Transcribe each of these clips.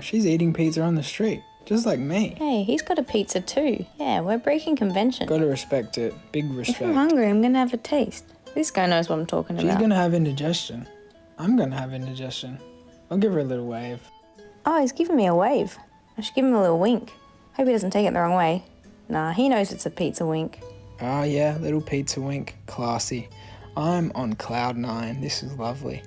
she's eating pizza on the street, just like me. Hey, he's got a pizza too. Yeah, we're breaking convention. Gotta respect it. Big respect. If I'm hungry, I'm gonna have a taste. This guy knows what I'm talking She's about. gonna have indigestion. I'm gonna have indigestion. I'll give her a little wave. Oh, he's giving me a wave. I should give him a little wink. Hope he doesn't take it the wrong way. Nah, he knows it's a pizza wink. Oh yeah, little pizza wink. Classy. I'm on cloud 9. This is lovely.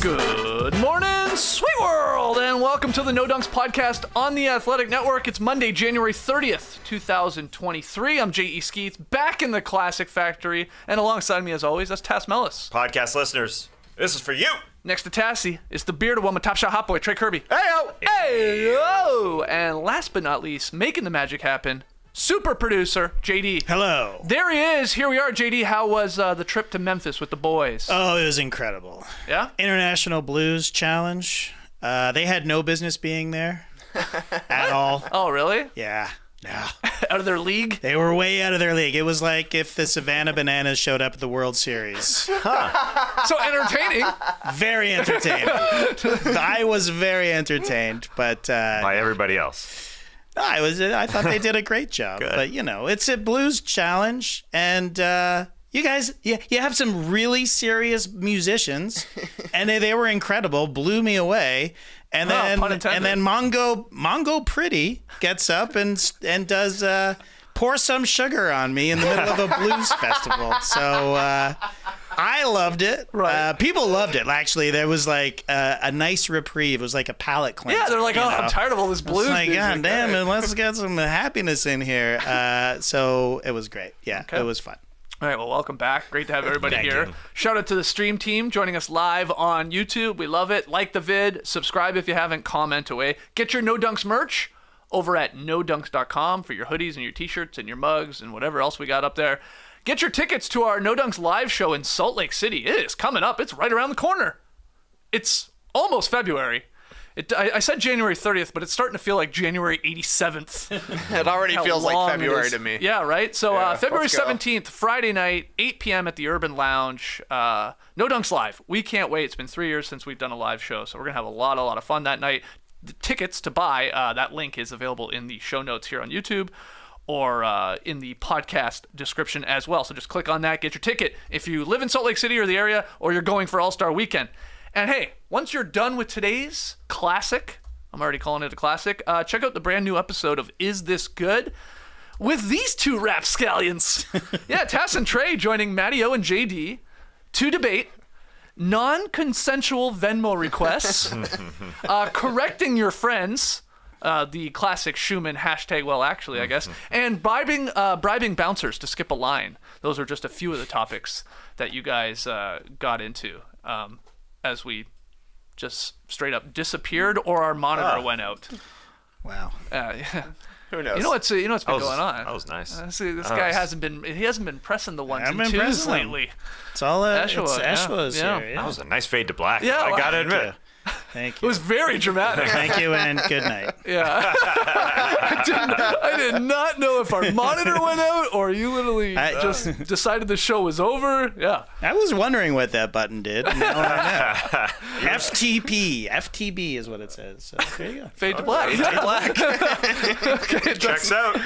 Good morning, sweet world, and welcome to the No Dunks podcast on the Athletic Network. It's Monday, January 30th, 2023. I'm J.E. Skeets, back in the Classic Factory, and alongside me, as always, that's Tass Mellis. Podcast listeners, this is for you. Next to Tassie is the bearded one with Top Shot Hot Boy, Trey Kirby. Hey-o! Hey-o! And last but not least, making the magic happen, super producer, JD. Hello. There he is. Here we are, JD. How was the trip to Memphis with the boys? Oh, it was incredible. Yeah? International Blues Challenge. They had no business being there at all. Oh, really? Yeah. No. Out of their league? They were way out of their league. It was like if the Savannah Bananas showed up at the World Series. So entertaining. Very entertaining. I was very entertained, but By everybody else. I thought they did a great job. Good. But, you know, it's a blues challenge, and you guys, you have some really serious musicians, and they were incredible, blew me away. And then pun intended. Mongo Pretty gets up and does Pour Some Sugar on Me in the middle of a blues festival. So I loved it. Right. People loved it. Actually, there was like a nice reprieve. It was like a palate cleanser. Yeah, they're like, you oh, know? I'm tired of all this blues It's like, music. God damn it, let's get some happiness in here. So it was great. Yeah, Okay. it was fun. All right, well, welcome back. Great to have everybody Thank here. you. Shout out to the stream team joining us live on YouTube. We love it. Like the vid, subscribe if you haven't, comment away. Get your No Dunks merch over at nodunks.com for your hoodies and your t-shirts and your mugs and whatever else we got up there. Get your tickets to our No Dunks live show in Salt Lake City. It is coming up. It's right around the corner. It's almost February. I said January 30th, but it's starting to feel like January 87th. It already How feels long like it February is. to me. Yeah, right? So Yeah, February let's go. 17th, Friday night, 8 p.m. at the Urban Lounge. No Dunks Live. We can't wait. It's been 3 years since we've done a live show, so we're going to have a lot of fun that night. The tickets to buy, that link is available in the show notes here on YouTube or in the podcast description as well. So just click on that, get your ticket if you live in Salt Lake City or the area, or you're going for All-Star Weekend. And hey, once you're done with today's classic, I'm already calling it a classic, check out the brand new episode of Is This Good? With these two rapscallions. Yeah, Tass and Trey joining Matty O and JD to debate non-consensual Venmo requests, correcting your friends, the classic Schumann hashtag, well, actually, I guess, and bribing bouncers to skip a line. Those are just a few of the topics that you guys got into as we just straight up disappeared or our monitor went out. Wow. Yeah. Who knows? You know what's been going on? That was nice. See, this guy hasn't been pressing the ones Haven't and been twos pressing them. lately. It's all Eshua, yeah. Eshua's Yeah. here. That was a nice fade to black. Yeah, I gotta Thank admit. you. Thank It you. was very dramatic. Thank you and good night. Yeah. I did not know if our monitor went out or you literally just decided the show was over. Yeah. I was wondering what that button did. Now I know. FTB is what it says. So there you go. Fade to black. Okay, Checks out.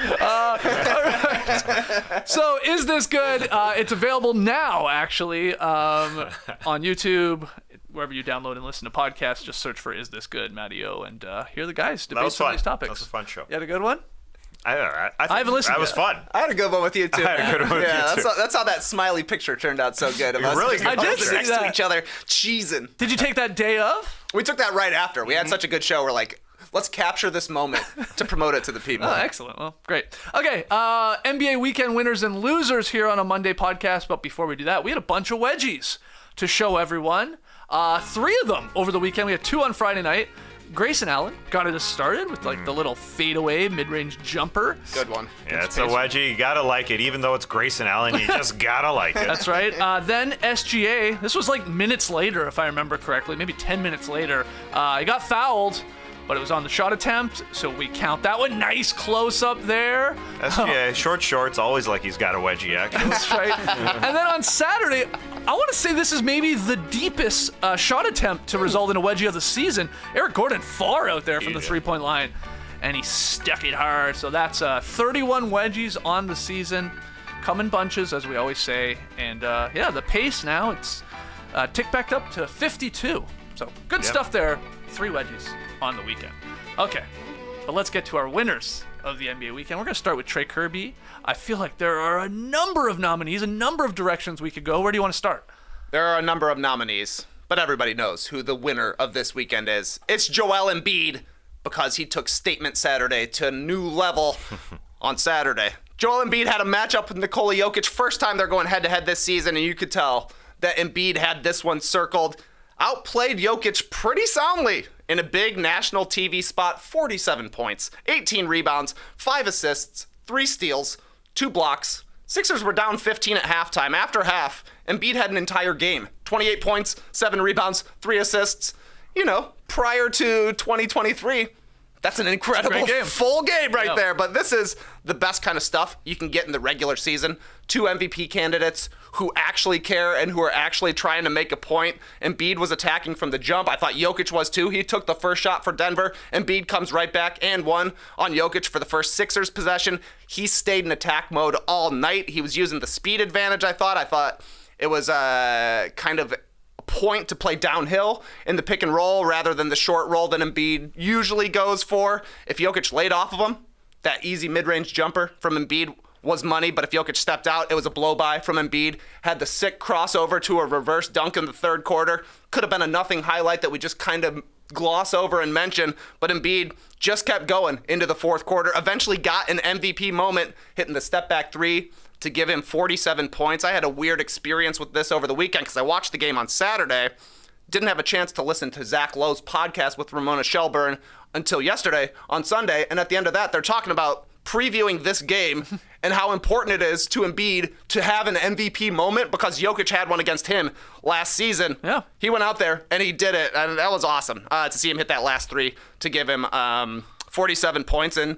So is this good? It's available now, actually, on YouTube. Wherever you download and listen to podcasts, just search for Is This Good, Matty O, and hear the guys debate was some of fun. these topics. That was a fun show. You had a good one? I haven't listened That was yet. fun. I had a good one with you too. I had a good one with yeah, you, too. that's how that smiley picture turned out so good. Of us Really just good I did posted see next that. to each other, cheesing. Did you take that day of? We took that right after. We had such a good show. We're like, let's capture this moment to promote it to the people. Oh, excellent. Well, great. Okay, NBA weekend winners and losers here on a Monday podcast. But before we do that, we had a bunch of wedgies to show everyone. 3 of them over the weekend. We had 2 on Friday night. Grayson Allen got us started with like the little fadeaway mid-range jumper. Good one. Yeah, it's a wedgie. You gotta like it. Even though it's Grayson Allen, you just gotta like it. That's right. Then SGA, this was like minutes later, if I remember correctly, maybe 10 minutes later. He got fouled, but it was on the shot attempt, so we count that one. Nice close-up there. SGA, short shorts, always like he's got a wedgie action. That's right. And then on Saturday, I want to say this is maybe the deepest shot attempt to result in a wedgie of the season. Eric Gordon far out there from the three-point line, and he stuck it hard. So that's 31 wedgies on the season. Come in bunches, as we always say. And the pace now, it's ticked back up to 52. So good stuff there. 3 wedgies on the weekend. Okay, but let's get to our winners of the NBA weekend. We're going to start with Trey Kirby. I feel like there are a number of nominees, a number of directions we could go. Where do you want to start? There are a number of nominees, but everybody knows who the winner of this weekend is. It's Joel Embiid, because he took Statement Saturday to a new level on Saturday. Joel Embiid had a matchup with Nikola Jokic. First time they're going head-to-head this season, and you could tell that Embiid had this one circled. Outplayed Jokic pretty soundly in a big national TV spot. 47 points, 18 rebounds, 5 assists, 3 steals, 2 blocks. Sixers were down 15 at halftime. After half, Embiid had an entire game. 28 points, 7 rebounds, 3 assists. You know, prior to 2023, that's an incredible full game right there. But this is the best kind of stuff you can get in the regular season. 2 MVP candidates who actually care and who are actually trying to make a point. Embiid was attacking from the jump. I thought Jokic was too. He took the first shot for Denver. Embiid comes right back and won on Jokic for the first Sixers possession. He stayed in attack mode all night. He was using the speed advantage, I thought. I thought it was kind of point to play downhill in the pick and roll rather than the short roll that Embiid usually goes for. If Jokic laid off of him, that easy mid-range jumper from Embiid was money, but if Jokic stepped out, it was a blow-by from Embiid. Had the sick crossover to a reverse dunk in the third quarter. Could have been a nothing highlight that we just kind of gloss over and mention, but Embiid just kept going into the fourth quarter. Eventually got an MVP moment, hitting the step-back 3 to give him 47 points. I had a weird experience with this over the weekend because I watched the game on Saturday. Didn't have a chance to listen to Zach Lowe's podcast with Ramona Shelburne until yesterday on Sunday, and at the end of that, they're talking about previewing this game and how important it is to Embiid to have an MVP moment because Jokic had one against him last season. Yeah. He went out there and he did it, and that was awesome to see him hit that last 3 to give him 47 points and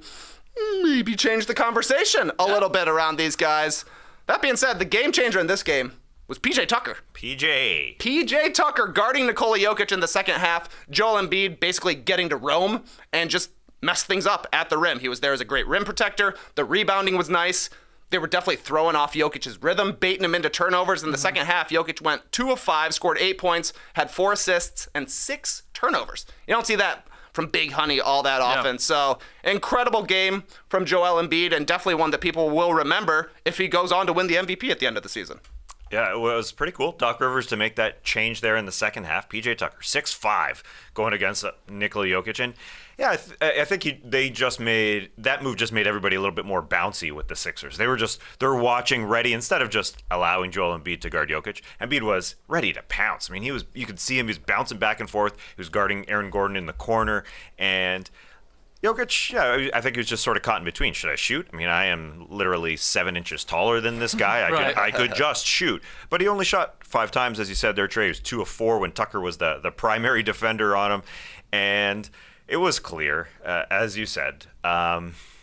maybe change the conversation a little bit around these guys. That being said, the game changer in this game was PJ Tucker. PJ Tucker guarding Nikola Jokic in the second half. Joel Embiid basically getting to roam and just mess things up at the rim. He was there as a great rim protector. The rebounding was nice. They were definitely throwing off Jokic's rhythm, baiting him into turnovers. In the second half, Jokic went 2 of 5, scored 8 points, had 4 assists, and 6 turnovers. You don't see that from Big Honey all that often. So incredible game from Joel Embiid, and definitely one that people will remember if he goes on to win the MVP at the end of the season. Yeah, it was pretty cool. Doc Rivers to make that change there in the second half. PJ Tucker, 6'5", going against Nikola Jokic. And yeah, I think they just made that move. Just made everybody a little bit more bouncy with the Sixers. They're watching, ready instead of just allowing Joel Embiid to guard Jokic. Embiid was ready to pounce. I mean, you could see him. He was bouncing back and forth. He was guarding Aaron Gordon in the corner, and Jokic, yeah, I think he was just sort of caught in between. Should I shoot? I mean, I am literally 7 inches taller than this guy. I could just shoot. But he only shot 5 times, as you said there, Trey. He was 2 of 4 when Tucker was the primary defender on him. And it was clear, as you said,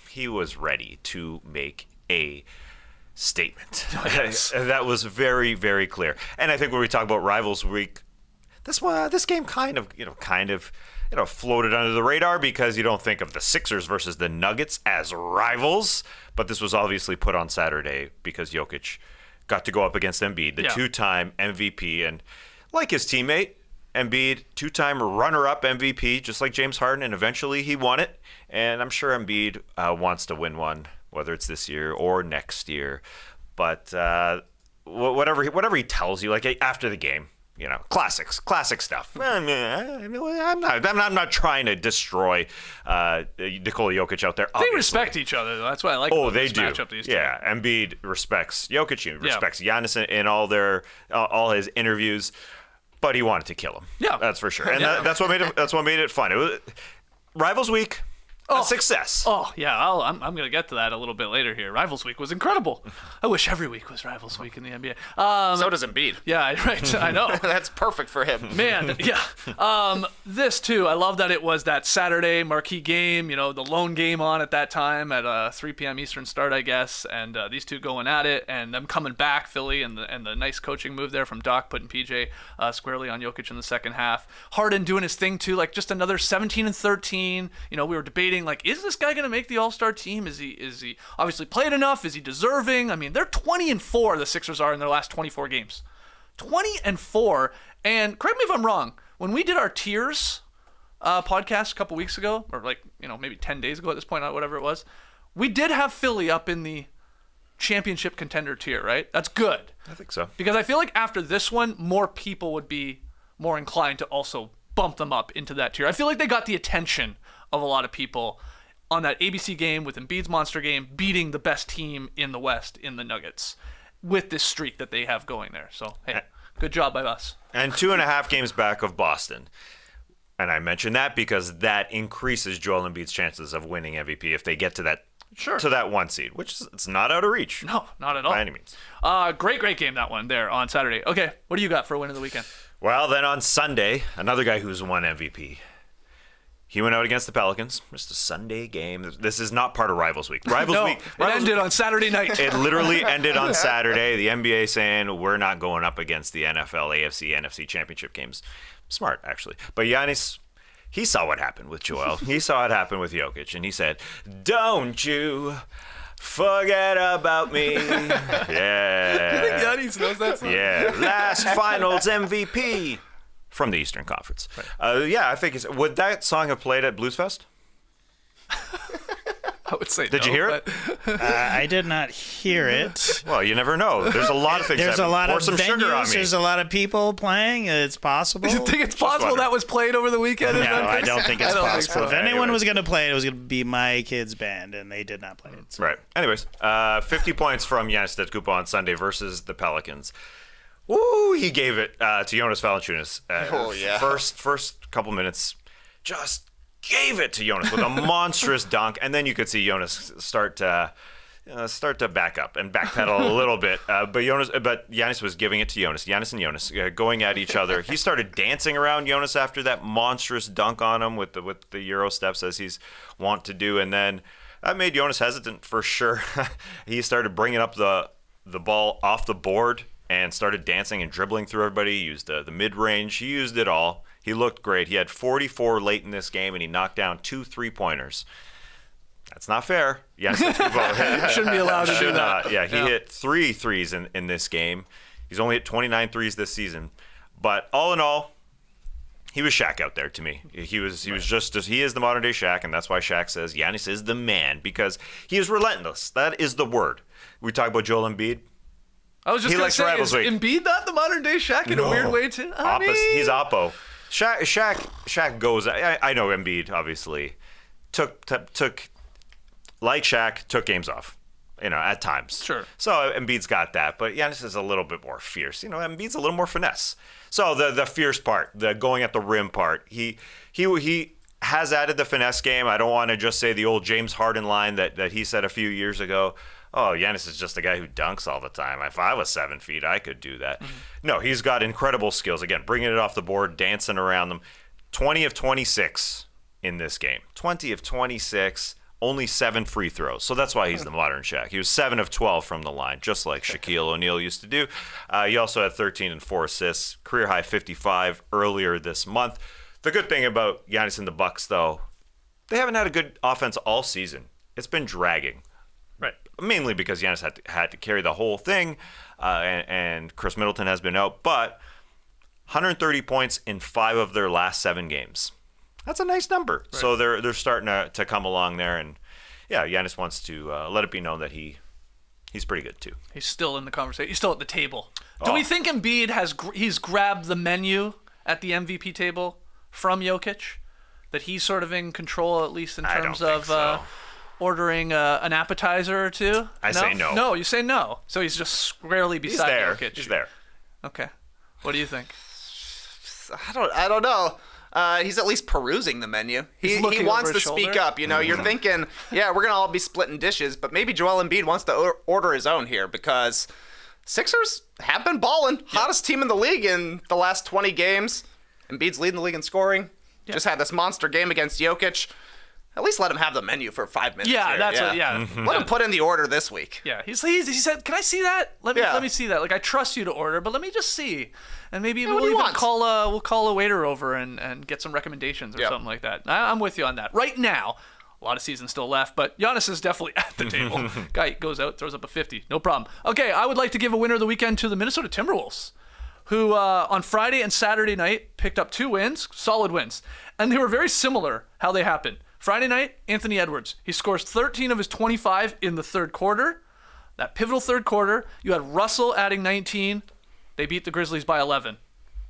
he was ready to make a statement. Yes. That was very, very clear. And I think when we talk about Rivals Week, this game kind of floated under the radar because you don't think of the Sixers versus the Nuggets as rivals. But this was obviously put on Saturday because Jokic got to go up against Embiid, the 2-time MVP. And like his teammate, Embiid, 2-time runner-up MVP, just like James Harden, and eventually he won it. And I'm sure Embiid wants to win one, whether it's this year or next year. But whatever he tells you, like after the game, you know, classic stuff. I'm not trying to destroy Nikola Jokic out there. Obviously. They respect each other, though. That's what I like about this matchup. These two. Yeah, Embiid respects Jokic. He respects Giannis in all his interviews. But he wanted to kill him. Yeah, that's for sure. And that's what made it fun. It was Rivals Week. a success. Oh, yeah, I'm going to get to that a little bit later here. Rivals Week was incredible. I wish every week was Rivals Week in the NBA. So does Embiid. Yeah, right. I know. That's perfect for him. Man, yeah. This, too, I love that it was that Saturday marquee game, the lone game on at that time at 3 p.m. Eastern start, I guess, and these two going at it, and them coming back, Philly, and the nice coaching move there from Doc, putting PJ squarely on Jokic in the second half. Harden doing his thing, too, like just another 17 and 13. We were debating, like, is this guy going to make the All-Star team? Is he obviously played enough? Is he deserving? I mean, they're 20 and 4, the Sixers are, in their last 24 games. 20 and 4. And correct me if I'm wrong, when we did our tiers podcast a couple weeks ago, or maybe 10 days ago at this point, whatever it was, we did have Philly up in the championship contender tier, right? That's good. I think so. Because I feel like after this one, more people would be more inclined to also bump them up into that tier. I feel like they got the attention of a lot of people on that ABC game with Embiid's monster game, beating the best team in the West in the Nuggets with this streak that they have going there. So, hey, good job by us. And 2.5 games back of Boston. And I mention that because that increases Joel Embiid's chances of winning MVP if they get to that to that 1 seed, which it's not out of reach. No, not at all. By any means. Great game, that one there on Saturday. Okay, what do you got for a win of the weekend? Well, then on Sunday, another guy who's won MVP. He went out against the Pelicans. Just a Sunday game. This is not part of Rivals Week. Rivals Week. It ended on Saturday night. It literally ended on Saturday. The NBA saying we're not going up against the NFL, AFC, NFC championship games. Smart, actually. But Giannis, he saw what happened with Joel. He saw it happen with Jokic, and he said, "Don't you forget about me." Yeah. You think Giannis knows that song? Yeah. Last Finals MVP. From the Eastern Conference. Right. Yeah, I think would that song have played at Blues Fest? I would say Did you hear it? I did not hear it. Well, you never know. There's a lot of things. There's a lot pour of some sugar on venues. me. There's a lot of people playing. It's possible. You think it's possible that was played over the weekend? No, I don't think it's possible. so. If anyone was going to play it was going to be my kids' band, and they did not play it. So. Right. Anyways, 50 points from Giannis Antetokounmpo on Sunday versus the Pelicans. Ooh, he gave it to Jonas Valanciunas. First couple minutes, just gave it to Jonas with a monstrous dunk, and then you could see Jonas start to back up and backpedal a little bit. But Giannis was giving it to Jonas. Giannis and Jonas going at each other. He started dancing around Jonas after that monstrous dunk on him with the Euro steps as he's wont to do, and then that made Jonas hesitant for sure. He started bringing up the ball off the board and started dancing and dribbling through everybody. He used the mid-range. He used it all. He looked great. He had 44 late in this game, and he knocked down 2 3-pointers. That's not fair. Yes, shouldn't be allowed to do that. Yeah, he hit 3 threes in this game. He's only hit 29 threes this season. But all in all, he was Shaq out there to me. He was just he is the modern day Shaq, and that's why Shaq says Giannis is the man, because he is relentless. That is the word. We talk about Joel Embiid. I was just going to say, is Embiid not the modern day Shaq in a weird way too? He's Oppo. Shaq goes. I know Embiid obviously took like Shaq took games off, at times. Sure. So Embiid's got that, but Giannis is a little bit more fierce. Embiid's a little more finesse. So the fierce part, the going at the rim part, he has added the finesse game. I don't want to just say the old James Harden line that he said a few years ago. Oh, Giannis is just a guy who dunks all the time. If I was 7 feet, I could do that. Mm-hmm. No, he's got incredible skills. Again, bringing it off the board, dancing around them. 20 of 26 in this game. 20 of 26, only 7 free throws. So that's why he's the modern Shaq. He was 7 of 12 from the line, just like Shaquille O'Neal used to do. He also had 13 and 4 assists, career high 55 earlier this month. The good thing about Giannis and the Bucks, though, they haven't had a good offense all season. It's been dragging. Right. Mainly because Giannis had to carry the whole thing, and Chris Middleton has been out. But 130 points in 5 of their last 7 games. That's a nice number. Right. So they're starting to come along there, and yeah, Giannis wants to let it be known that he's pretty good too. He's still in the conversation. He's still at the table. Do we think Embiid he's grabbed the menu at the MVP table from Jokic? That he's sort of in control, at least in terms of ordering an appetizer or two? I say no. No, you say no. So he's just squarely beside Jokic. He's there. Okay. What do you think? I don't know. he's at least perusing the menu. He looking wants over to his speak shoulder. up. You know, you're thinking, yeah, we're going to all be splitting dishes, but maybe Joel Embiid wants to order his own here because Sixers have been balling. Hottest team in the league in the last 20 games. Embiid's leading the league in scoring. Just had this monster game against Jokic. At least let him have the menu for 5 minutes. Yeah, here. that's Let him put in the order this week. Yeah, he said, "Can I see that? Let me see that. Like, I trust you to order, but let me just see, and maybe what we'll do you even want? we'll call a waiter over and get some recommendations or something like that." I'm with you on that. Right now, a lot of season still left, but Giannis is definitely at the table. Guy goes out, throws up a 50, no problem. Okay, I would like to give a winner of the weekend to the Minnesota Timberwolves, who on Friday and Saturday night picked up 2 wins, solid wins, and they were very similar how they happened. Friday night, Anthony Edwards. He scores 13 of his 25 in the third quarter. That pivotal third quarter, you had Russell adding 19. They beat the Grizzlies by 11.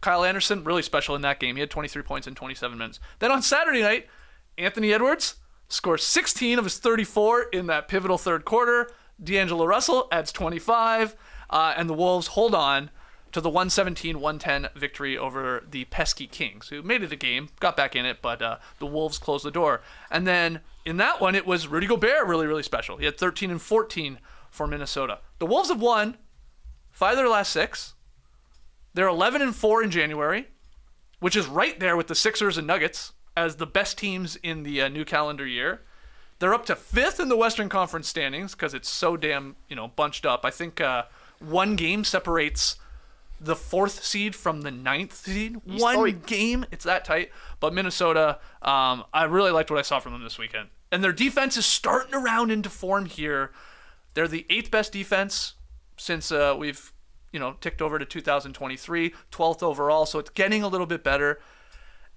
Kyle Anderson, really special in that game. He had 23 points in 27 minutes. Then on Saturday night, Anthony Edwards scores 16 of his 34 in that pivotal third quarter. D'Angelo Russell adds 25. And the Wolves hold on to the 117-110 victory over the pesky Kings, who made it a game, got back in it, but the Wolves closed the door. And then in that one, it was Rudy Gobert really, really special. He had 13 and 14 for Minnesota. The Wolves have won 5 of their last 6. They're 11 and 4 in January, which is right there with the Sixers and Nuggets as the best teams in the new calendar year. They're up to 5th in the Western Conference standings because it's so damn, bunched up. I think one game separates the 4th seed from the 9th seed. One game. It's that tight. But Minnesota, I really liked what I saw from them this weekend. And their defense is starting to round into form here. They're the 8th best defense since we've, ticked over to 2023, 12th overall. So it's getting a little bit better.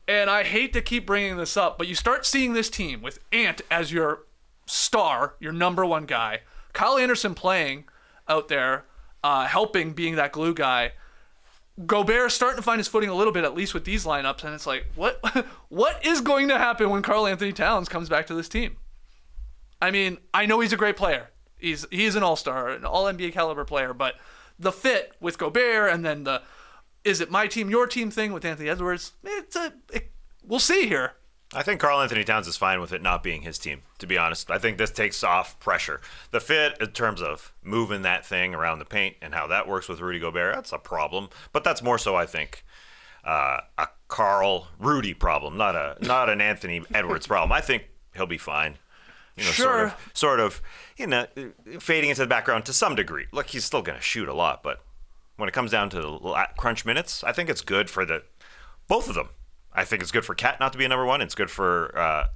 And I hate to keep bringing this up, but you start seeing this team with Ant as your star, your number one guy. Kyle Anderson playing out there, helping, being that glue guy. Gobert starting to find his footing a little bit, at least with these lineups, and it's like, what is going to happen when Karl Anthony Towns comes back to this team? I mean, I know he's a great player. He's an all-star, an all-NBA caliber player, but the fit with Gobert and then the is it my team, your team thing with Anthony Edwards, we'll see here. I think Karl Anthony Towns is fine with it not being his team, to be honest. I think this takes off pressure. The fit, in terms of moving that thing around the paint and how that works with Rudy Gobert, that's a problem. But that's more so, I think, a Karl Rudy problem, not an Anthony Edwards problem. I think he'll be fine. Sure. Sort of, fading into the background to some degree. Look, he's still going to shoot a lot, but when it comes down to the crunch minutes, I think it's good for both of them. I think it's good for Cat not to be a number one. It's good for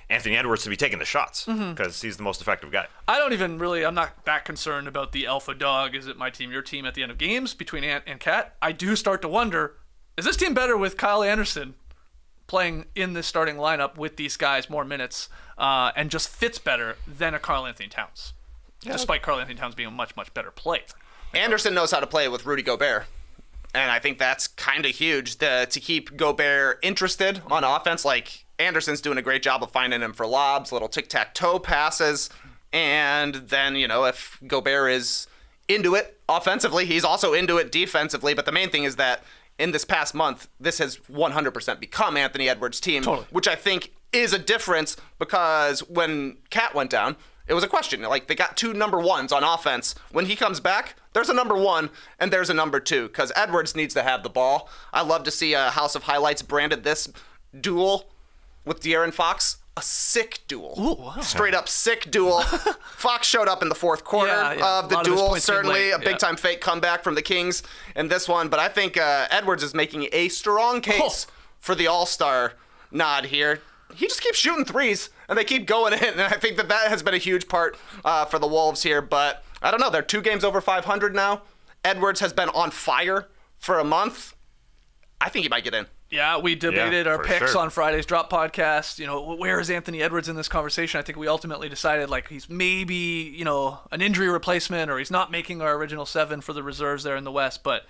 Anthony Edwards to be taking the shots because he's the most effective guy. I'm not that concerned about the alpha dog. Is it my team, your team at the end of games between Ant and Cat? I do start to wonder, is this team better with Kyle Anderson playing in this starting lineup with these guys more minutes and just fits better than a Karl Anthony Towns, despite Karl Anthony Towns being a much, much better player. Anderson knows how to play with Rudy Gobert. And I think that's kind of huge to keep Gobert interested on offense. Like, Anderson's doing a great job of finding him for lobs, little tic-tac-toe passes. And then, if Gobert is into it offensively, he's also into it defensively. But the main thing is that in this past month, this has 100% become Anthony Edwards' team, which I think is a difference because when Cat went down, it was a question. Like, they got 2 number ones on offense. When he comes back, there's a number 1 and there's a number 2 because Edwards needs to have the ball. I love to see House of Highlights branded this duel with De'Aaron Fox a sick duel. Ooh, wow. Straight up sick duel. Fox showed up in the fourth quarter of the duel. Certainly a big-time fake comeback from the Kings in this one. But I think Edwards is making a strong case for the All-Star nod here. He just keeps shooting threes, and they keep going in, and I think that has been a huge part for the Wolves here. But I don't know. They're 2 games over 500 now. Edwards has been on fire for a month. I think he might get in. Yeah, we debated our picks on Friday's Drop Podcast. Where is Anthony Edwards in this conversation? I think we ultimately decided he's maybe, an injury replacement, or he's not making our original 7 for the reserves there in the West. But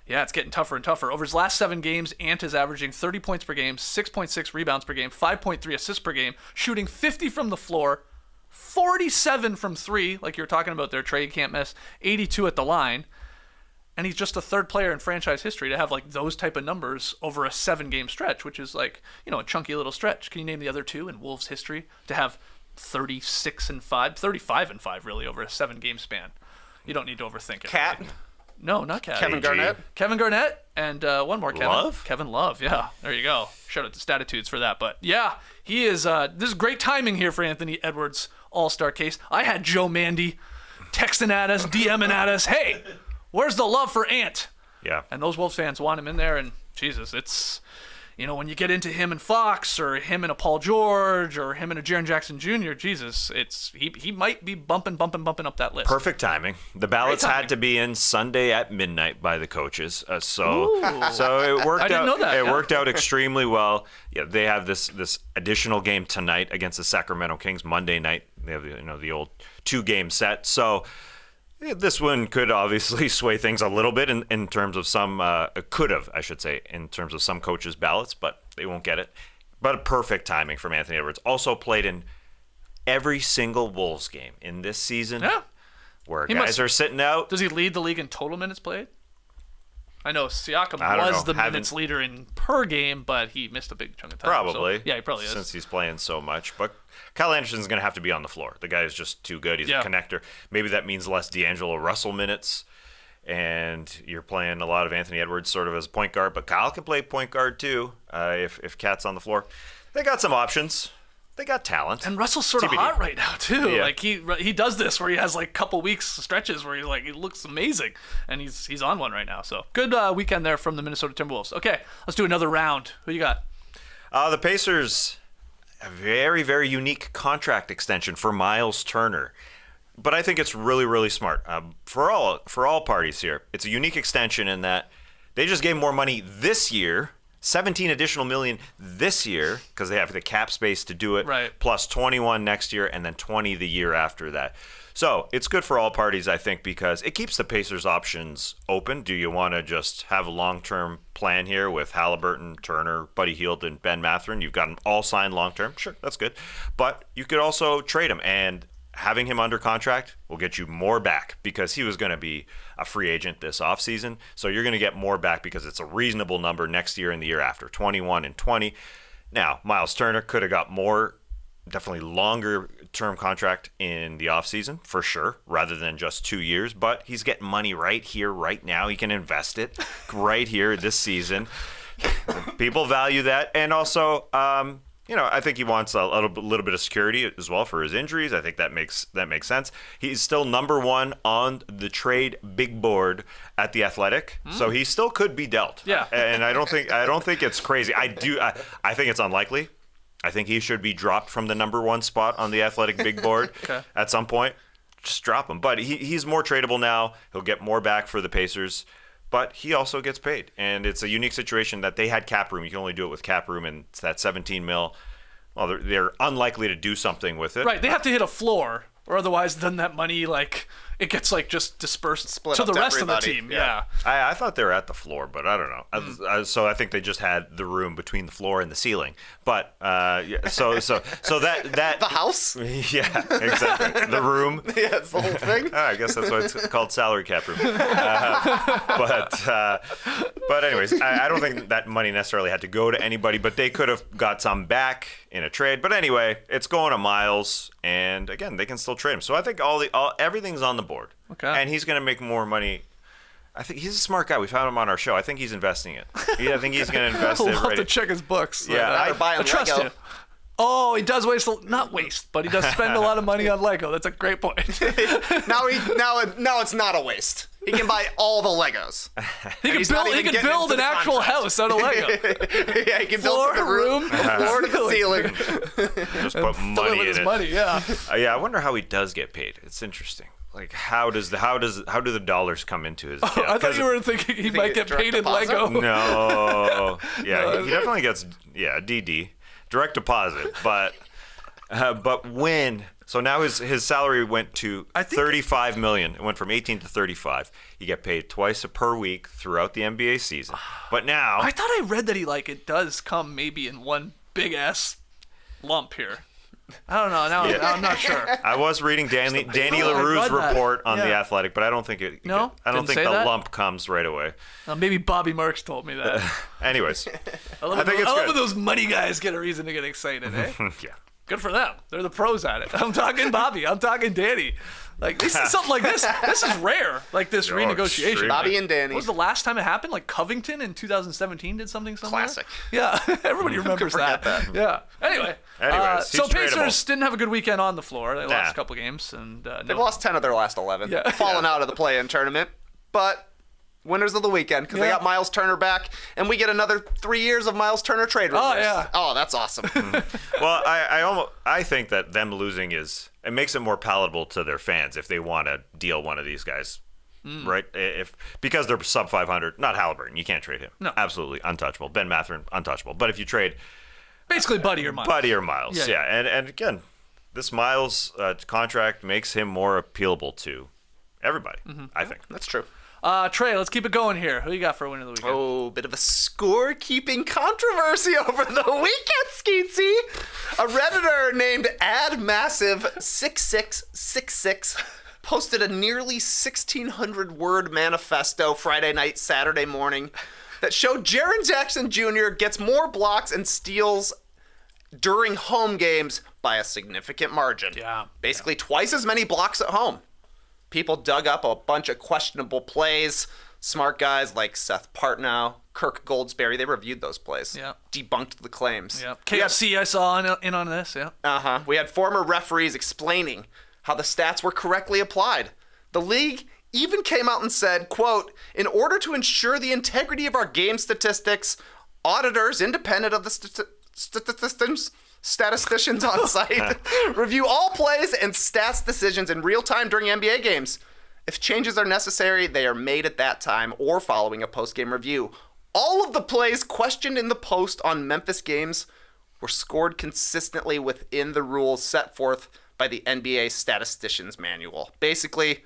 yeah, it's getting tougher and tougher. Over his last 7 games, Ant is averaging 30 points per game, 6.6 rebounds per game, 5.3 assists per game, shooting 50 from the floor, 47 from 3, like you were talking about there, Trey, you can't miss, 82 at the line. And he's just the third player in franchise history to have like those type of numbers over a 7-game stretch, which is like, a chunky little stretch. Can you name the other two in Wolves history to have 35-5 really over a 7-game span? You don't need to overthink it. Cat? Right? No, not Cat. Kevin Garnett? Kevin Garnett and one more Kevin. Love? Kevin Love, yeah. There you go. Shout out to Statitudes for that. But yeah, he is, this is great timing here for Anthony Edwards' all-star case. I had Joe Mandy texting at us, DMing at us, hey, where's the love for Ant? Yeah. And those Wolves fans want him in there, and Jesus, it's, when you get into him and Fox, or him and a Paul George, or him and a Jaren Jackson Jr., Jesus, he might be bumping up that list. Perfect timing. The ballots Great timing. had to be in Sunday at midnight by the coaches, so it worked I didn't out. know that, It yeah. worked out extremely well. Yeah, they have this additional game tonight against the Sacramento Kings Monday night. They have the old 2-game set, so. This one could obviously sway things a little bit in terms of some, could have, I should say, in terms of some coaches' ballots, but they won't get it. But perfect timing from Anthony Edwards. Also played in every single Wolves game in this season where guys are sitting out. Does he lead the league in total minutes played? I know Siakam I don't was know. the minutes leader in per game, but he missed a big chunk of time. Probably. So, yeah, he probably is. Since he's playing so much. But Kyle Anderson's going to have to be on the floor. The guy is just too good. He's a connector. Maybe that means less D'Angelo Russell minutes, and you're playing a lot of Anthony Edwards sort of as a point guard. But Kyle can play point guard too if Cat's on the floor. They got some options. They got talent. And Russell's sort of TBD. hot right now too. Yeah. Like he does this where he has like couple weeks stretches where he looks amazing, and he's on one right now. So good weekend there from the Minnesota Timberwolves. Okay, let's do another round. Who you got? The Pacers, a very, very unique contract extension for Miles Turner. But I think it's really, really smart for all parties here. It's a unique extension in that they just gave more money this year, 17 additional million this year, because they have the cap space to do it, right. plus 21 next year, and then 20 the year after that. So it's good for all parties, I think, because it keeps the Pacers' options open. Do you want to just have a long-term plan here with Halliburton, Turner, Buddy Hield, and Ben Mathurin? You've got them all signed long-term. Sure, that's good. But you could also trade them, and having him under contract will get you more back because he was going to be a free agent this offseason. So you're going to get more back because it's a reasonable number next year and the year after, 21 and 20. Now, Miles Turner could have got more, definitely longer term contract in the offseason for sure, rather than just 2 years. But he's getting money right here, right now. He can invest it right here this season. People value that. And also, I think he wants a little bit of security as well for his injuries. I think that makes sense. He's still number one on the trade big board at the Athletic, so he still could be dealt. Yeah. And I don't think it's crazy. I think it's unlikely. I think he should be dropped from the number one spot on the Athletic big board at some point. Just drop him. But he's more tradable now. He'll get more back for the Pacers. But he also gets paid, and it's a unique situation that they had cap room. You can only do it with cap room, and it's that 17 mil. Well, they're unlikely to do something with it. Right, they have to hit a floor, or otherwise then that money it gets just dispersed Split to up the to rest everybody. of the team. Yeah. I thought they were at the floor, but I don't know. So I think they just had the room between the floor and the ceiling. But so that The house? yeah, exactly. The room. Yeah, it's the whole thing. I guess that's why it's called salary cap room. But anyways, I don't think that money necessarily had to go to anybody, but they could have got some back in a trade. But anyway, it's going to Miles, and again, they can still trade him. So I think everything's on the board. Okay. And he's going to make more money. I think he's a smart guy. We've had him on our show. I think he's investing it. I think he's going to invest I'll it have right. to check his books. Yeah, They're buying I trust Lego. you. Oh, he does not waste, but he does spend a lot of money on Lego. That's a great point. Now it's not a waste. He can buy all the Legos. He He's can not build, even getting build into an the actual contract. house out of Lego. Yeah, he can Floor build from the room, floor to the ceiling. Just put Fill it money with in his it. money, yeah. Yeah, I wonder how he does get paid. It's interesting. Like how do the dollars come into his account? I thought you were thinking he might get direct paid in deposit? Lego. No. Yeah, he definitely gets DD, direct deposit, but when so now his salary went to $35 million. It went from 18 to 35. You get paid twice per week throughout the NBA season. But now I thought I read that it does come maybe in one big ass lump here. I don't know. Now I'm not sure. I was reading Danny Oh, I LaRue's read that. report on The Yeah. Athletic, but I don't think it. No? I don't Didn't think say the that? lump comes right away. Maybe Bobby Marks told me that. Anyways, I love, I think it's love good. when those money guys get a reason to get excited, eh? yeah. Good for them. They're the pros at it. I'm talking Bobby. I'm talking Danny. Like, they see something like this. This is rare. Like this Oh, renegotiation. extremely. Bobby and Danny. What was the last time it happened? Like Covington in 2017 did something similar? Classic. Yeah, everybody remembers forget that. Yeah. Anyway. Anyways, so he's tradable. Pacers didn't have a good weekend on the floor. They lost Nah. a couple games and They've lost 10 of their last 11. Yeah. Fallen out of the play-in tournament. But winners of the weekend because they Yeah. got Miles Turner back, and we get another 3 years of Miles Turner trade rumors. Oh, yeah. Oh, that's awesome. Well, I think that them losing it makes it more palatable to their fans if they want to deal one of these guys, right? Because they're sub 500. Not Halliburton, you can't trade him. No. Absolutely untouchable. Ben Mathurin, untouchable. But if you trade basically Buddy or Miles. Buddy or Miles, Yeah, yeah. yeah. And again, this Miles contract makes him more appealable to everybody. I think. That's true. Trey, let's keep it going here. Who you got for a win of the weekend? Oh, bit of a scorekeeping controversy over the weekend, Skeetsy. A Redditor named AdMassive6666 posted a nearly 1,600-word manifesto Friday night, Saturday morning that showed Jaren Jackson Jr. gets more blocks and steals during home games by a significant margin. Yeah. Basically twice as many blocks at home. People dug up a bunch of questionable plays. Smart guys like Seth Partnow, Kirk Goldsberry, they reviewed those plays. Yeah. Debunked the claims. Yeah. KFC, I saw in on this. Yeah. Uh-huh. We had former referees explaining how the stats were correctly applied. The league even came out and said, quote, in order to ensure the integrity of our game statistics, auditors independent of the statisticians on site review all plays and stats decisions in real time during NBA games. If changes are necessary, they are made at that time or following a post-game review. All of the plays questioned in the post on Memphis games were scored consistently within the rules set forth by the NBA Statisticians Manual. Basically,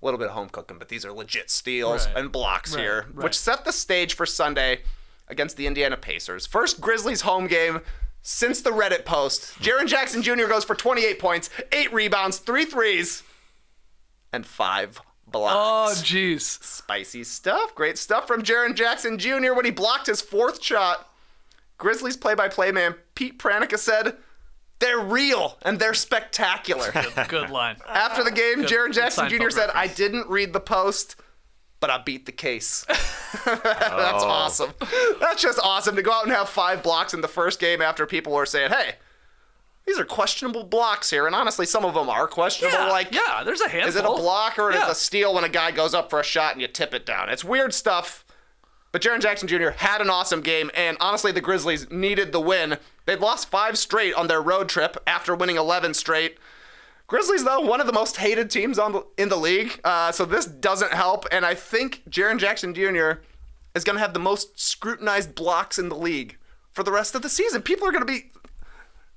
a little bit of home cooking, but these are legit steals Right. and blocks Right, here, right. which set the stage for Sunday against the Indiana Pacers. First Grizzlies home game since the Reddit post. Jaren Jackson Jr. goes for 28 points, 8 rebounds, 3 threes, and 5 Oh, blocks. jeez. Spicy stuff. Great stuff from Jaren Jackson Jr. when he blocked his 4th shot. Grizzlies play-by-play man Pete Pranica said, they're real and they're spectacular. Good line. After the game, Good- Jaren good Jackson Jr. Seinfeld said, I reference. didn't read the post, but I beat the case. That's awesome. That's just awesome to go out and have 5 blocks in the first game after people were saying, hey, these are questionable blocks here. And honestly, some of them are questionable. Yeah, Like, yeah, there's a handful. is it a block or is Yeah. it a steal when a guy goes up for a shot and you tip it down? It's weird stuff. But Jaren Jackson Jr. had an awesome game, and honestly, the Grizzlies needed the win. They'd lost 5 straight on their road trip after winning 11 straight. Grizzlies, though, one of the most hated teams in the league, so this doesn't help. And I think Jaren Jackson Jr. is going to have the most scrutinized blocks in the league for the rest of the season. People are going to be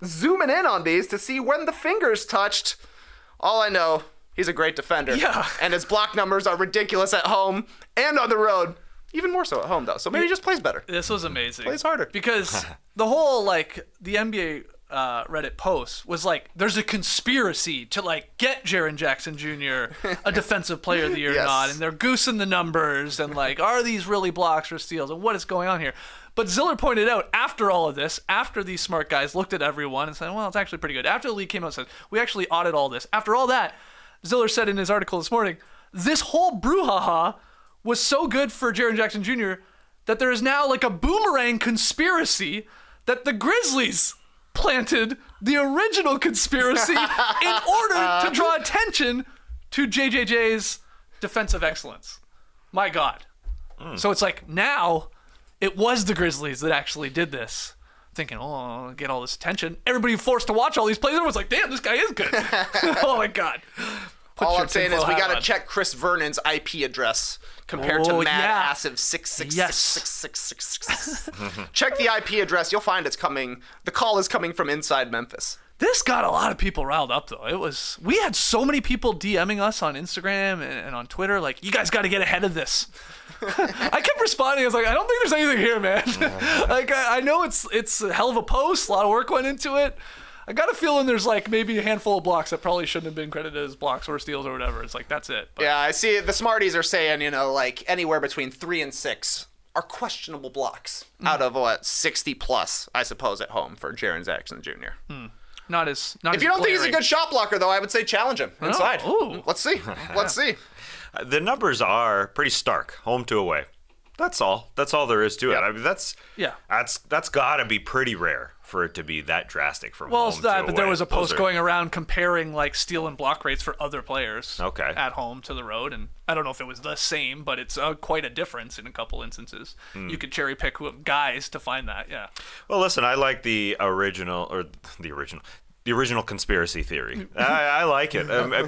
zooming in on these to see when the fingers touched. All I know, he's a great defender. Yeah. And his block numbers are ridiculous at home and on the road. Even more so at home, though. So maybe he just plays better. This was amazing. Plays harder. Because the whole, like, the NBA Reddit post was like, there's a conspiracy to, like, get Jaren Jackson Jr. a defensive player of the year or Yes. not. And they're goosing the numbers and, like, are these really blocks or steals? And what is going on here? But Ziller pointed out, after all of this, after these smart guys looked at everyone and said, well, it's actually pretty good. After the league came out and said, we actually audit all this. After all that, Ziller said in his article this morning, this whole brouhaha was so good for Jaren Jackson Jr. that there is now like a boomerang conspiracy that the Grizzlies planted the original conspiracy in order to draw attention to JJJ's defensive excellence. My God. So it's like now it was the Grizzlies that actually did this. Thinking, oh, I'll get all this attention. Everybody forced to watch all these plays. Everyone's like, damn, this guy is good. Oh my God. Put All your I'm saying is tinfoil we hat got to on. check Chris Vernon's IP address compared to Oh, Mad yeah. Assive 6666666. Check the IP address. You'll find it's coming. The call is coming from inside Memphis. This got a lot of people riled up, though. We had so many people DMing us on Instagram and on Twitter, like, you guys got to get ahead of this. I kept responding. I was like, I don't think there's anything here, man. Like, I know it's a hell of a post. A lot of work went into it. I got a feeling there's like maybe a handful of blocks that probably shouldn't have been credited as blocks or steals or whatever. It's like, that's it. But, Yeah, I see the Smarties are saying, like anywhere between 3 and 6 are questionable blocks out of 60 plus, I suppose, at home for Jaren Jackson Jr. Not as If you don't think he's a good shot blocker, though, I would say challenge him inside. Ooh. Let's see. Let's see. The numbers are pretty stark, home to away. That's all. That's all there is to it. Yep. I mean, that's got to be pretty rare for it to be that drastic from Well, home it's that, to but there away. was a post Those are- going around comparing like steal and block rates for other players Okay. at home to the road, and I don't know if it was the same, but it's quite a difference in a couple instances. You could cherry pick guys to find that. Yeah. Well, listen, I like the original conspiracy theory. I like it.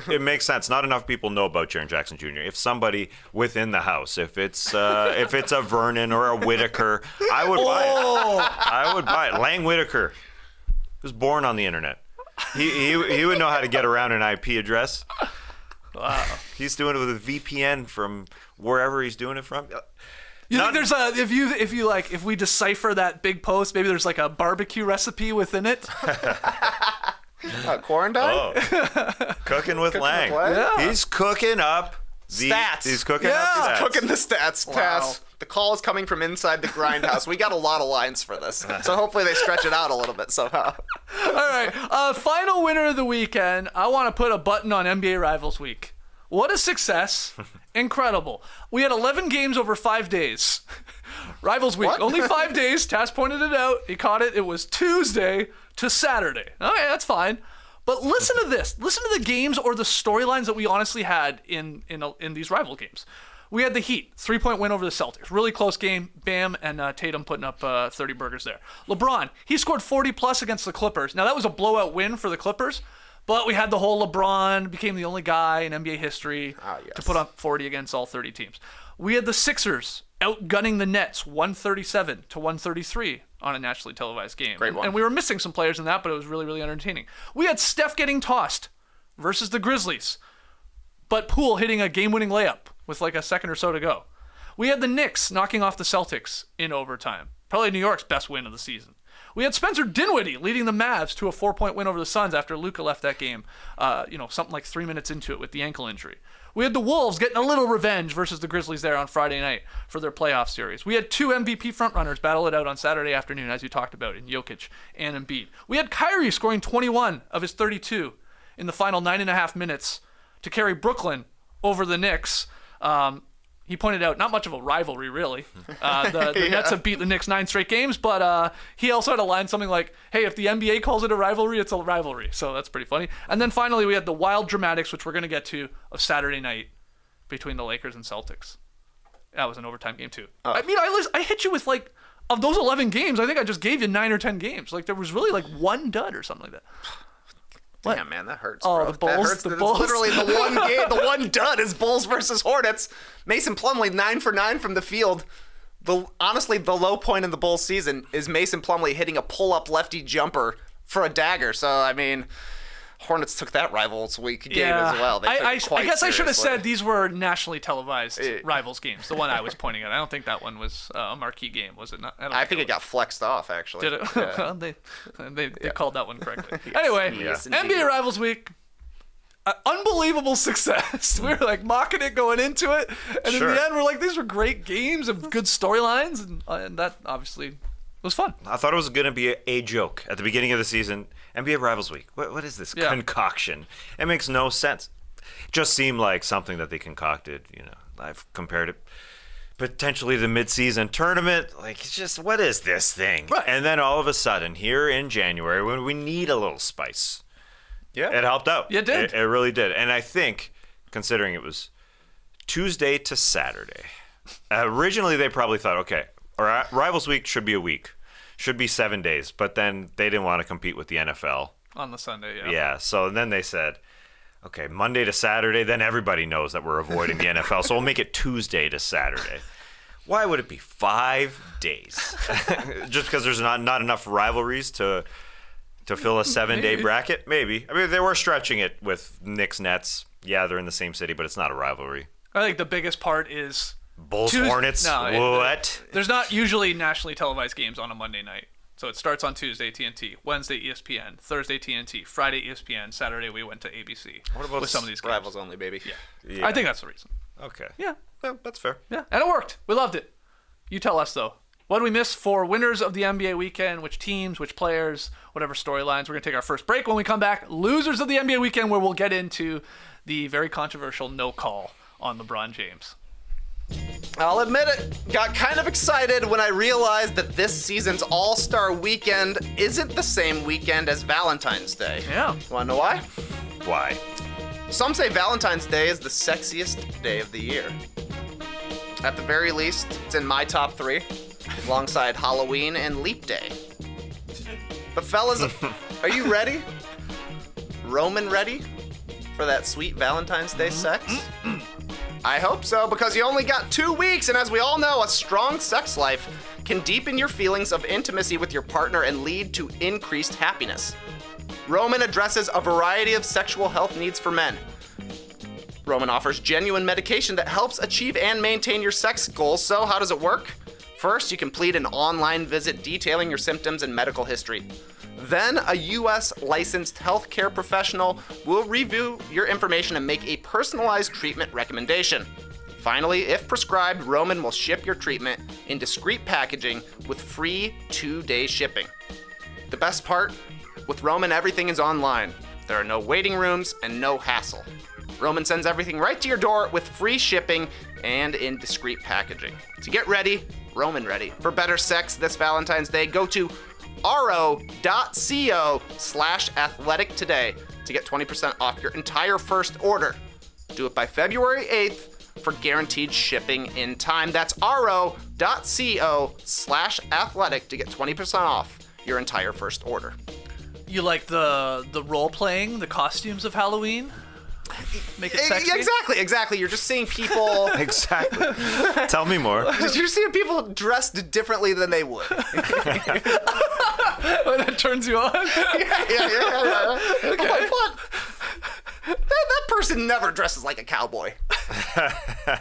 It makes sense. Not enough people know about Jaren Jackson Jr. If somebody within the house, if it's a Vernon or a Whitaker, I would buy it. I would buy it. Lang Whitaker was born on the internet. He would know how to get around an IP address. Wow. He's doing it with a VPN from wherever he's doing it from. You think there's if we decipher that big post, maybe there's like a barbecue recipe within it? Quarantine? Oh, cooking with Lang. Yeah. He's cooking up the Stats. He's cooking up the stats. Cooking the stats. Pass. The call is coming from inside the grindhouse. We got a lot of lines for this, so hopefully they stretch it out a little bit somehow. All right, final winner of the weekend. I want to put a button on NBA Rivals Week. What a success. Incredible. We had 11 games over 5 days. Rivals Week, only 5 days. Tass pointed it out. He caught it. It was Tuesday to Saturday. Okay, that's fine. But listen to this. Listen to the games or the storylines that we honestly had in these rival games. We had the Heat, 3-point win over the Celtics. Really close game. Bam and Tatum putting up 30 burgers there. LeBron, he scored 40-plus against the Clippers. Now, that was a blowout win for the Clippers, but we had the whole LeBron became the only guy in NBA history to put up 40 against all 30 teams. We had the Sixers outgunning the Nets 137 to 133 on a nationally televised game. Great one. And we were missing some players in that, but it was really, really entertaining. We had Steph getting tossed versus the Grizzlies, but Poole hitting a game-winning layup with like a second or so to go. We had the Knicks knocking off the Celtics in overtime. Probably New York's best win of the season. We had Spencer Dinwiddie leading the Mavs to a 4-point win over the Suns after Luka left that game, something like 3 minutes into it with the ankle injury. We had the Wolves getting a little revenge versus the Grizzlies there on Friday night for their playoff series. We had 2 MVP frontrunners battle it out on Saturday afternoon, as you talked about, in Jokic and Embiid. We had Kyrie scoring 21 of his 32 in the final 9.5 minutes to carry Brooklyn over the Knicks. He pointed out, not much of a rivalry, really. The Nets have beat the Knicks 9 straight games, but he also had a line something like, hey, if the NBA calls it a rivalry, it's a rivalry. So that's pretty funny. And then finally, we had the wild dramatics, which we're going to get to, of Saturday night between the Lakers and Celtics. That was an overtime game, too. I mean, I hit you with, like, of those 11 games, I think I just gave you 9 or 10 games. Like, there was really, like, one dud or something like that. What? Damn, man, that hurts, Oh, bro. the Bulls, That hurts. the That's Bulls. literally the one game, the one dud is Bulls versus Hornets. Mason Plumlee, 9 for 9 from the field. Honestly, the low point in the Bulls season is Mason Plumlee hitting a pull-up lefty jumper for a dagger. So, I mean, Hornets took that Rivals Week game as well. They took I it quite guess I should have seriously. said these were nationally televised Rivals games. The one I was pointing at. I don't think that one was a marquee game, was it not? I think it got flexed off, actually. Did it? Yeah. Well, they called that one correctly. Anyway, Yes, indeed. NBA Rivals Week. Unbelievable success. We were like mocking it going into it, and in Sure. the end, we're like, these were great games and good storylines, and that obviously was fun. I thought it was going to be a joke at the beginning of the season. NBA Rivals Week. What is this concoction? It makes no sense. It just seemed like something that they concocted. I've compared it potentially to the mid-season tournament. Like, it's just, what is this thing? Right. And then all of a sudden, here in January, when we need a little spice, it helped out. Yeah, it did. It really did. And I think, considering it was Tuesday to Saturday, originally they probably thought, okay, Rivals Week should be a week. Should be 7 days, but then they didn't want to compete with the NFL. On the Sunday, yeah. Yeah, so then they said, okay, Monday to Saturday, then everybody knows that we're avoiding the NFL, so we'll make it Tuesday to Saturday. Why would it be 5 days? Just because there's not enough rivalries to fill a 7-day bracket? Maybe. I mean, they were stretching it with Knicks, Nets. Yeah, they're in the same city, but it's not a rivalry. I think the biggest part is Bulls, Hornets, No, what? there's not usually nationally televised games on a Monday night. So it starts on Tuesday, TNT, Wednesday, ESPN, Thursday, TNT, Friday, ESPN, Saturday we went to ABC. What about with some of these games? Rivals only, baby. Yeah. I think that's the reason. Okay. Yeah. Yeah, that's fair. Yeah, and it worked. We loved it. You tell us, though. What did we miss for winners of the NBA weekend? Which teams, which players, whatever storylines? We're going to take our first break. When we come back, losers of the NBA weekend, where we'll get into the very controversial no call on LeBron James. I'll admit it, got kind of excited when I realized that this season's All-Star Weekend isn't the same weekend as Valentine's Day. Yeah. Wanna know why? Why? Some say Valentine's Day is the sexiest day of the year. At the very least, it's in my top 3, alongside Halloween and Leap Day. But fellas, are you ready? Roman ready for that sweet Valentine's Day sex? I hope so, because you only got 2 weeks, and as we all know, a strong sex life can deepen your feelings of intimacy with your partner and lead to increased happiness. Roman addresses a variety of sexual health needs for men. Roman offers genuine medication that helps achieve and maintain your sex goals, so how does it work? First, you complete an online visit detailing your symptoms and medical history. Then, a U.S. licensed healthcare professional will review your information and make a personalized treatment recommendation. Finally, if prescribed, Roman will ship your treatment in discreet packaging with free 2-day shipping. The best part? With Roman, everything is online. There are no waiting rooms and no hassle. Roman sends everything right to your door with free shipping and in discreet packaging. To get ready, Roman ready, for better sex this Valentine's Day, go to ro.co/athletic today to get 20% off your entire first order. Do it by February 8th for guaranteed shipping in time. That's ro.co/athletic to get 20% off your entire first order. You like the role playing, the costumes of Halloween? Make it sexy? Exactly. You're just seeing people. Exactly. Tell me more. You're seeing people dressed differently than they would. Oh, that turns you on? Yeah. Okay. I'm like, what? That person never dresses like a cowboy. They're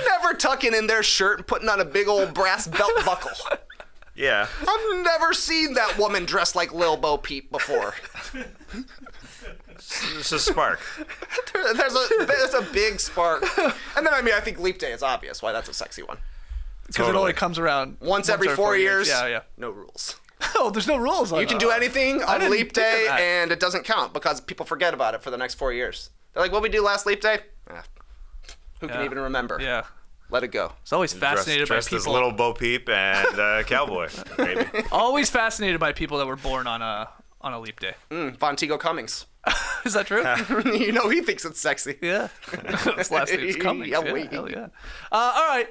never tucking in their shirt and putting on a big old brass belt buckle. Yeah. I've never seen that woman dressed like Lil Bo Peep before. It's a spark. There's a big spark. And then, I think Leap Day is obvious why that's a sexy one. Because it only comes around Once every 4 years. Yeah. No rules. Oh, there's no rules on You can do anything on didn't Leap think of Day, that. and it doesn't count because people forget about it for the next 4 years. They're like, what we do last Leap Day? Who can Yeah. even remember? Yeah. Let it go. It's always fascinated dressed by as people. Little Bo Peep and Cowboy, maybe. Always fascinated by people that were born on a Leap Day. Vonteego Cummings. Is that true? You know he thinks it's sexy. Yeah. His last name's Cummings. Yeah, Yeah, wait. hell yeah. All right.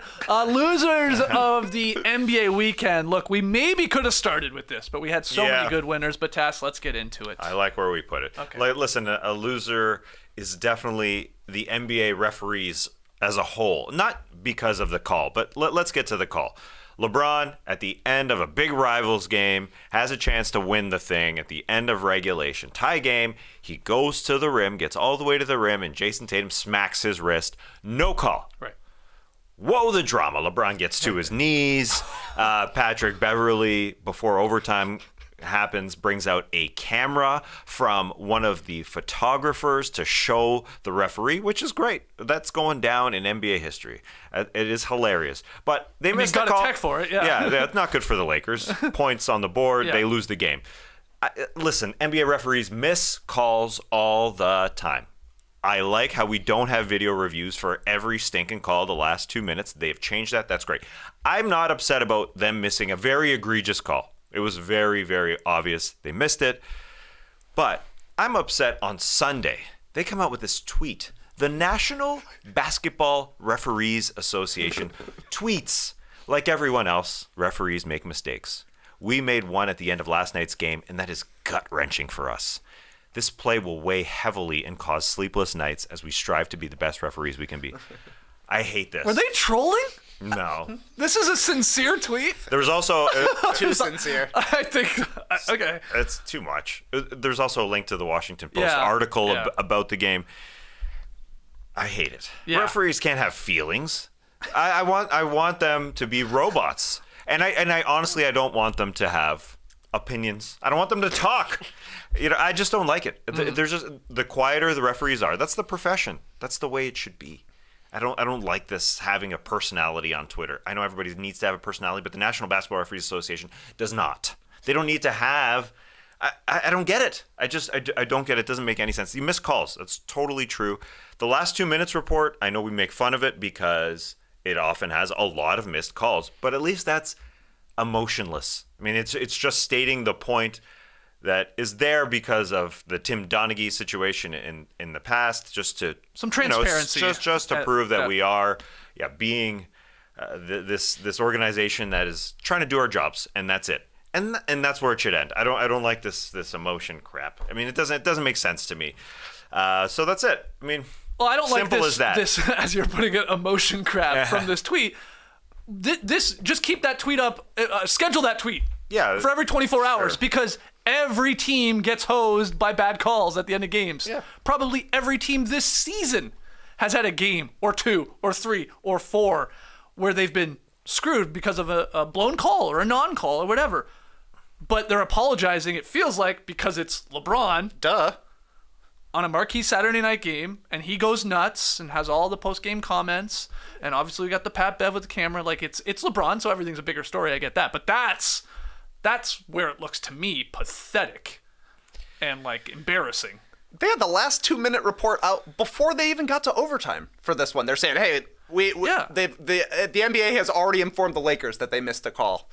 Losers of the NBA weekend. Look, we maybe could have started with this, but we had so many good winners. But Tass, let's get into it. I like where we put it. Okay. Listen, a loser is definitely the NBA referees as a whole. Not because of the call, but let's get to the call. LeBron, at the end of a big rivals game, has a chance to win the thing at the end of regulation. Tie game, he goes to the rim, gets all the way to the rim, and Jason Tatum smacks his wrist. No call. Right. Whoa, the drama. LeBron gets to his knees. Patrick Beverley, before overtime happens, brings out a camera from one of the photographers to show the referee, which is great. That's going down in NBA history. It is hilarious. But they missed the got call. a tech for it, yeah. Yeah, that's not good for the Lakers. Points on the board, Yeah. they lose the game. Listen, NBA referees miss calls all the time. I like how we don't have video reviews for every stinking call the last 2 minutes. They've changed that. That's great. I'm not upset about them missing a very egregious call. It was very, very obvious they missed it. But I'm upset on Sunday. They come out with this tweet. The National Basketball Referees Association tweets, like everyone else, referees make mistakes. We made one at the end of last night's game, and that is gut-wrenching for us. This play will weigh heavily and cause sleepless nights as we strive to be the best referees we can be. I hate this. Were they trolling? No. This is a sincere tweet. There was also... Too sincere. I think. Okay. It's too much. There's also a link to the Washington Post Yeah, article yeah. about the game. I hate it. Yeah. Referees can't have feelings. I want them to be robots. And I honestly, I don't want them to have opinions. I don't want them to talk. I just don't like it. There's just the quieter the referees are. That's the profession. That's the way it should be. I don't like this having a personality on Twitter. I know everybody needs to have a personality, but the National Basketball Referees Association does not. They don't need to have. I don't get it. I don't get it. It doesn't make any sense. You miss calls. That's totally true. The last 2 minutes report, I know we make fun of it because it often has a lot of missed calls, but at least that's emotionless. I mean, it's just stating the point that is there because of the Tim Donaghy situation in the past, just to some transparency, just to prove that we are being this organization that is trying to do our jobs, and that's it. And that's where it should end. I don't like this emotion crap. I mean, it doesn't make sense to me. So that's it. I mean, well, I don't like simple as that. This as you're putting it, emotion crap from this tweet. This just keep that tweet up. Schedule that tweet. Yeah, for every 24 hours because every team gets hosed by bad calls at the end of games. Yeah. Probably every team this season has had a game or 2 or 3 or 4 where they've been screwed because of a blown call or a non-call or whatever. But they're apologizing, it feels like, because it's LeBron. Duh. On a marquee Saturday night game, and he goes nuts and has all the post-game comments, and obviously we got the Pat Bev with the camera. Like, it's LeBron, so everything's a bigger story, I get that. But that's where it looks to me pathetic and, like, embarrassing. They had the last 2-minute report out before they even got to overtime for this one. They're saying, hey, the NBA has already informed the Lakers that they missed a call.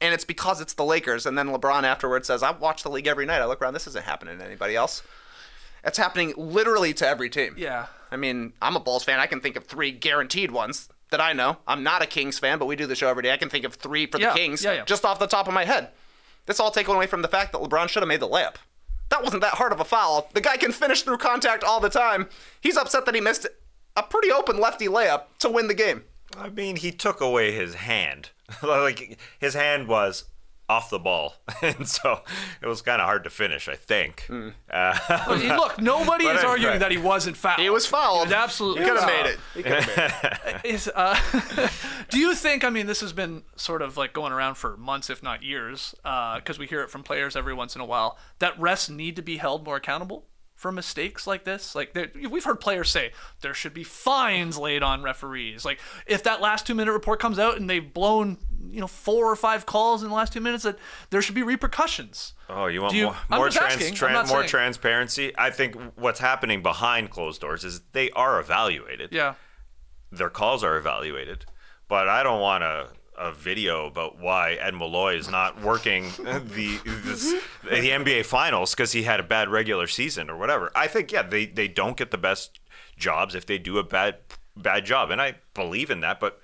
And it's because it's the Lakers. And then LeBron afterwards says, I watch the league every night. I look around. This isn't happening to anybody else. It's happening literally to every team. Yeah. I mean, I'm a Bulls fan. I can think of 3 guaranteed ones that I know. I'm not a Kings fan, but we do the show every day. I can think of 3 for the Kings just off the top of my head. This all taken away from the fact that LeBron should have made the layup. That wasn't that hard of a foul. The guy can finish through contact all the time. He's upset that he missed a pretty open lefty layup to win the game. I mean, he took away his hand. Like, his hand was off the ball, and so it was kind of hard to finish, I think. Look, nobody is arguing that he wasn't fouled. He was fouled. He was absolutely He could have made it. He could have made it. Do you think, I mean, this has been sort of like going around for months, if not years, because we hear it from players every once in a while, that refs need to be held more accountable for mistakes like this? Like, we've heard players say there should be fines laid on referees. Like, if that last 2-minute report comes out and they've blown 4 or 5 calls in the last 2 minutes, that there should be repercussions. Oh, you want more transparency? I think what's happening behind closed doors is they are evaluated. Yeah. Their calls are evaluated. But I don't want a video about why Ed Malloy is not working the NBA Finals because he had a bad regular season or whatever. I think, they don't get the best jobs if they do a bad job. And I believe in that, but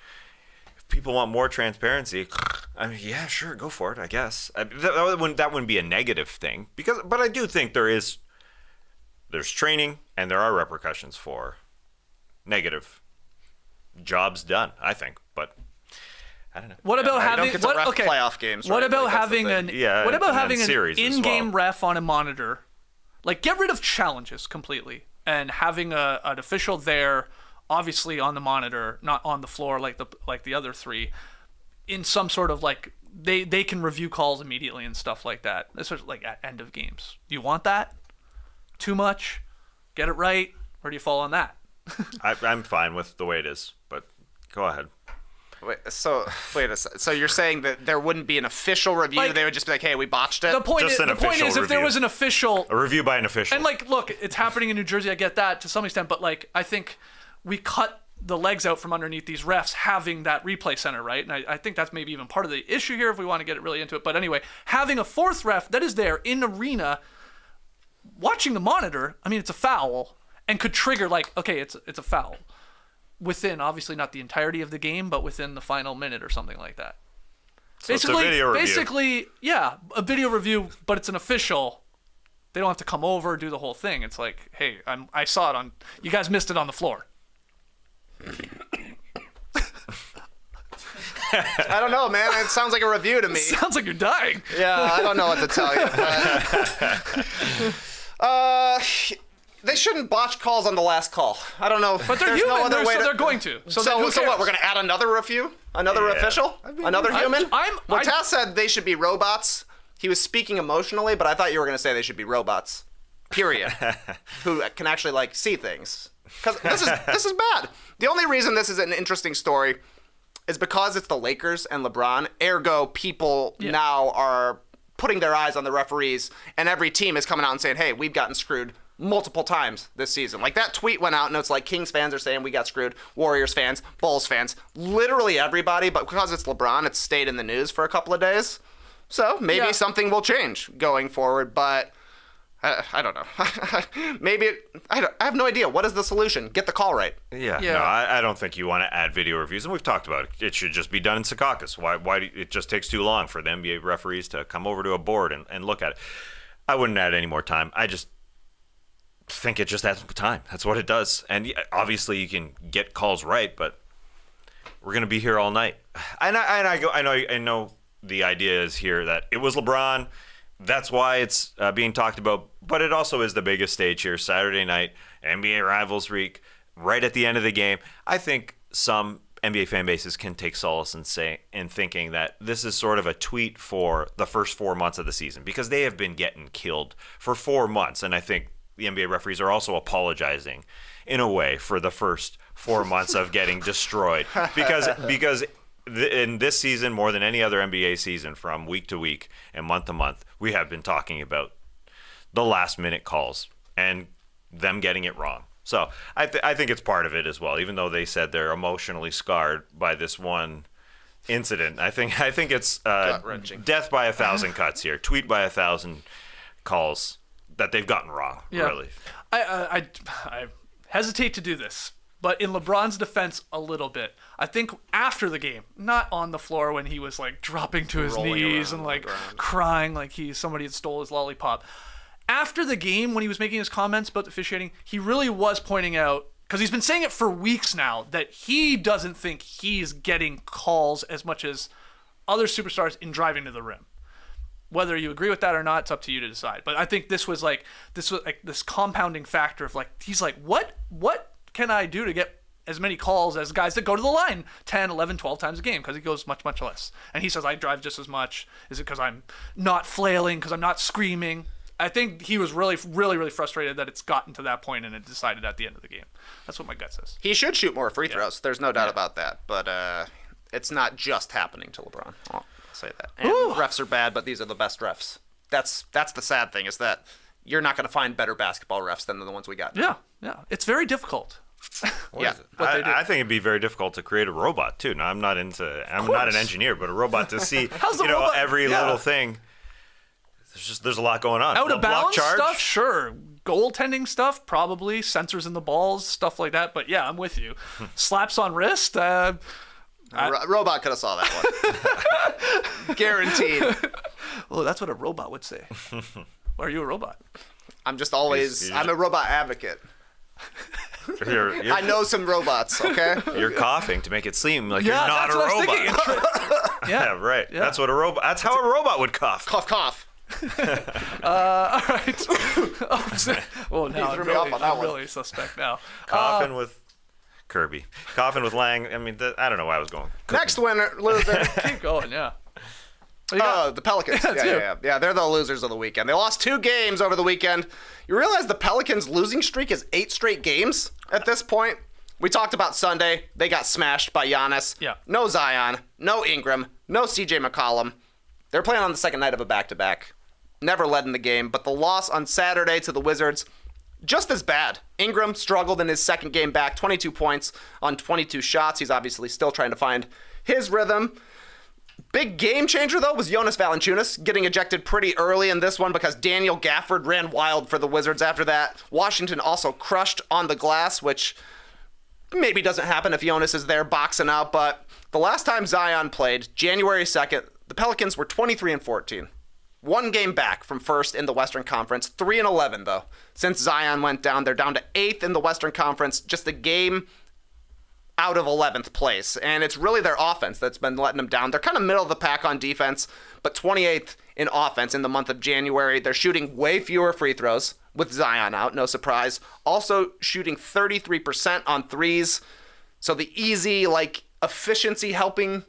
people want more transparency. I mean, yeah, sure, go for it, I guess. That wouldn't be a negative thing, but I do think there's training and there are repercussions for negative jobs done, I think, but I don't know. What about having playoff games? What right? about having an series in-game ref on a monitor? Like, get rid of challenges completely and having an official there, obviously on the monitor, not on the floor like the other 3, in some sort of like they can review calls immediately and stuff like that. Especially like at end of games. Do you want that? Too much? Get it right? Or do you fall on that? I'm fine with the way it is, but go ahead. Wait a second. So you're saying that there wouldn't be an official review? Like, they would just be like, "Hey, we botched it." The point Just is, if there was an official, a review by an official, and like, look, it's happening in New Jersey. I get that to some extent, but like, I think we cut the legs out from underneath these refs having that replay center, right? And I think that's maybe even part of the issue here if we want to get it really into it. But anyway, having a 4th ref that is there in arena, watching the monitor. I mean, it's a foul and could trigger like, okay, it's a foul. Within, obviously not the entirety of the game, but within the final minute or something like that. So it's a video review. Basically, yeah, a video review, but it's an official. They don't have to come over, do the whole thing. It's like, hey, I saw it on. You guys missed it on the floor. I don't know, man. It sounds like a review to me. Sounds like you're dying. Yeah, I don't know what to tell you. They shouldn't botch calls on the last call. I don't know. But they're There's human, no other way they're going to. So who what? cares? We're going to add another review? Another official? Another human? I'm- Taz said they should be robots. he was speaking emotionally, but I thought you were going to say they should be robots, period, who can actually, like, see things. Because this is bad. The only reason this is an interesting story is because it's the Lakers and LeBron. Ergo, people now are putting their eyes on the referees, and every team is coming out and saying, hey, we've gotten screwed multiple times this season. Like, that tweet went out, and it's like Kings fans are saying we got screwed, Warriors fans, Bulls fans, literally everybody. But because it's LeBron, it's stayed in the news for a couple of days. So maybe something will change going forward, but I don't know. Maybe I have no idea. What is the solution? Get the call right. Yeah. No, I don't think you want to add video reviews, and we've talked about it. It should just be done in Secaucus. Why it just takes too long for the NBA referees to come over to a board and look at it. I wouldn't add any more time. I just think it just adds time. That's what it does. And obviously you can get calls right, but we're gonna be here all night. And I know the idea is here that it was LeBron. That's why it's being talked about, but it also is the biggest stage here, Saturday night, NBA Rivals Week, right at the end of the game. I think some NBA fan bases can take solace in thinking that this is sort of a tweet for the first 4 months of the season, because they have been getting killed for 4 months, and I think the NBA referees are also apologizing in a way for the first 4 months of getting destroyed, because in this season, more than any other NBA season, from week to week and month to month, we have been talking about the last minute calls and them getting it wrong. So I think it's part of it as well, even though they said they're emotionally scarred by this one incident. I think it's death by 1,000 cuts here, tweet by 1,000 calls that they've gotten wrong, really. I hesitate to do this, but in LeBron's defense, a little bit. I think after the game, not on the floor when he was like dropping to his knees and like crying like somebody had stole his lollipop. After the game, when he was making his comments about the officiating, he really was pointing out, because he's been saying it for weeks now, that he doesn't think he's getting calls as much as other superstars in driving to the rim. Whether you agree with that or not, it's up to you to decide. But I think this was like this compounding factor of like, he's like, what can I do to get as many calls as guys that go to the line 10, 11, 12 times a game, because he goes much, much less. And he says, I drive just as much. Is it because I'm not flailing, because I'm not screaming? I think he was really, really, really frustrated that it's gotten to that point and it decided at the end of the game. That's what my gut says. He should shoot more free throws. There's no doubt about that. But it's not just happening to LeBron. I'll say that. And refs are bad, but these are the best refs. That's the sad thing, is that you're not going to find better basketball refs than the ones we got now. Yeah. It's very difficult. I think it'd be very difficult to create a robot too. Now, I'm not an engineer, but a robot to see every little thing. There's a lot going on. Out of bounds stuff, sure. Goaltending stuff, probably. Sensors in the balls, stuff like that. But yeah, I'm with you. Slaps on wrist. Robot could have saw that one. Guaranteed. Well, that's what a robot would say. Are you a robot? I'm just always. I'm a robot advocate. You're, I know some robots, okay? You're coughing to make it seem like you're not a robot. Yeah, right. Yeah. That's how a robot would cough. Cough, cough. All right. Well, now I'm really suspect now. Coughing with Kirby. Coughing with Lang. I mean, I don't know why I was going. Next winner, loser. Keep going, yeah. Oh, the Pelicans. Yeah, they're the losers of the weekend. They lost 2 games over the weekend. You realize the Pelicans' losing streak is 8 straight games at this point? We talked about Sunday. They got smashed by Giannis. Yeah. No Zion, no Ingram, no CJ McCollum. They're playing on the second night of a back-to-back. Never led in the game, but the loss on Saturday to the Wizards, just as bad. Ingram struggled in his second game back, 22 points on 22 shots. He's obviously still trying to find his rhythm. Big game changer, though, was Jonas Valanciunas getting ejected pretty early in this one because Daniel Gafford ran wild for the Wizards after that. Washington also crushed on the glass, which maybe doesn't happen if Jonas is there boxing out, but the last time Zion played, January 2nd, the Pelicans were 23-14. 1 game back from first in the Western Conference, 3-11, though. Since Zion went down, they're down to 8th in the Western Conference, just a game out of 11th place. And it's really their offense that's been letting them down. They're kind of middle of the pack on defense, but 28th in offense in the month of January. They're shooting way fewer free throws with Zion out, no surprise. Also shooting 33% on threes. So the easy, efficiency helping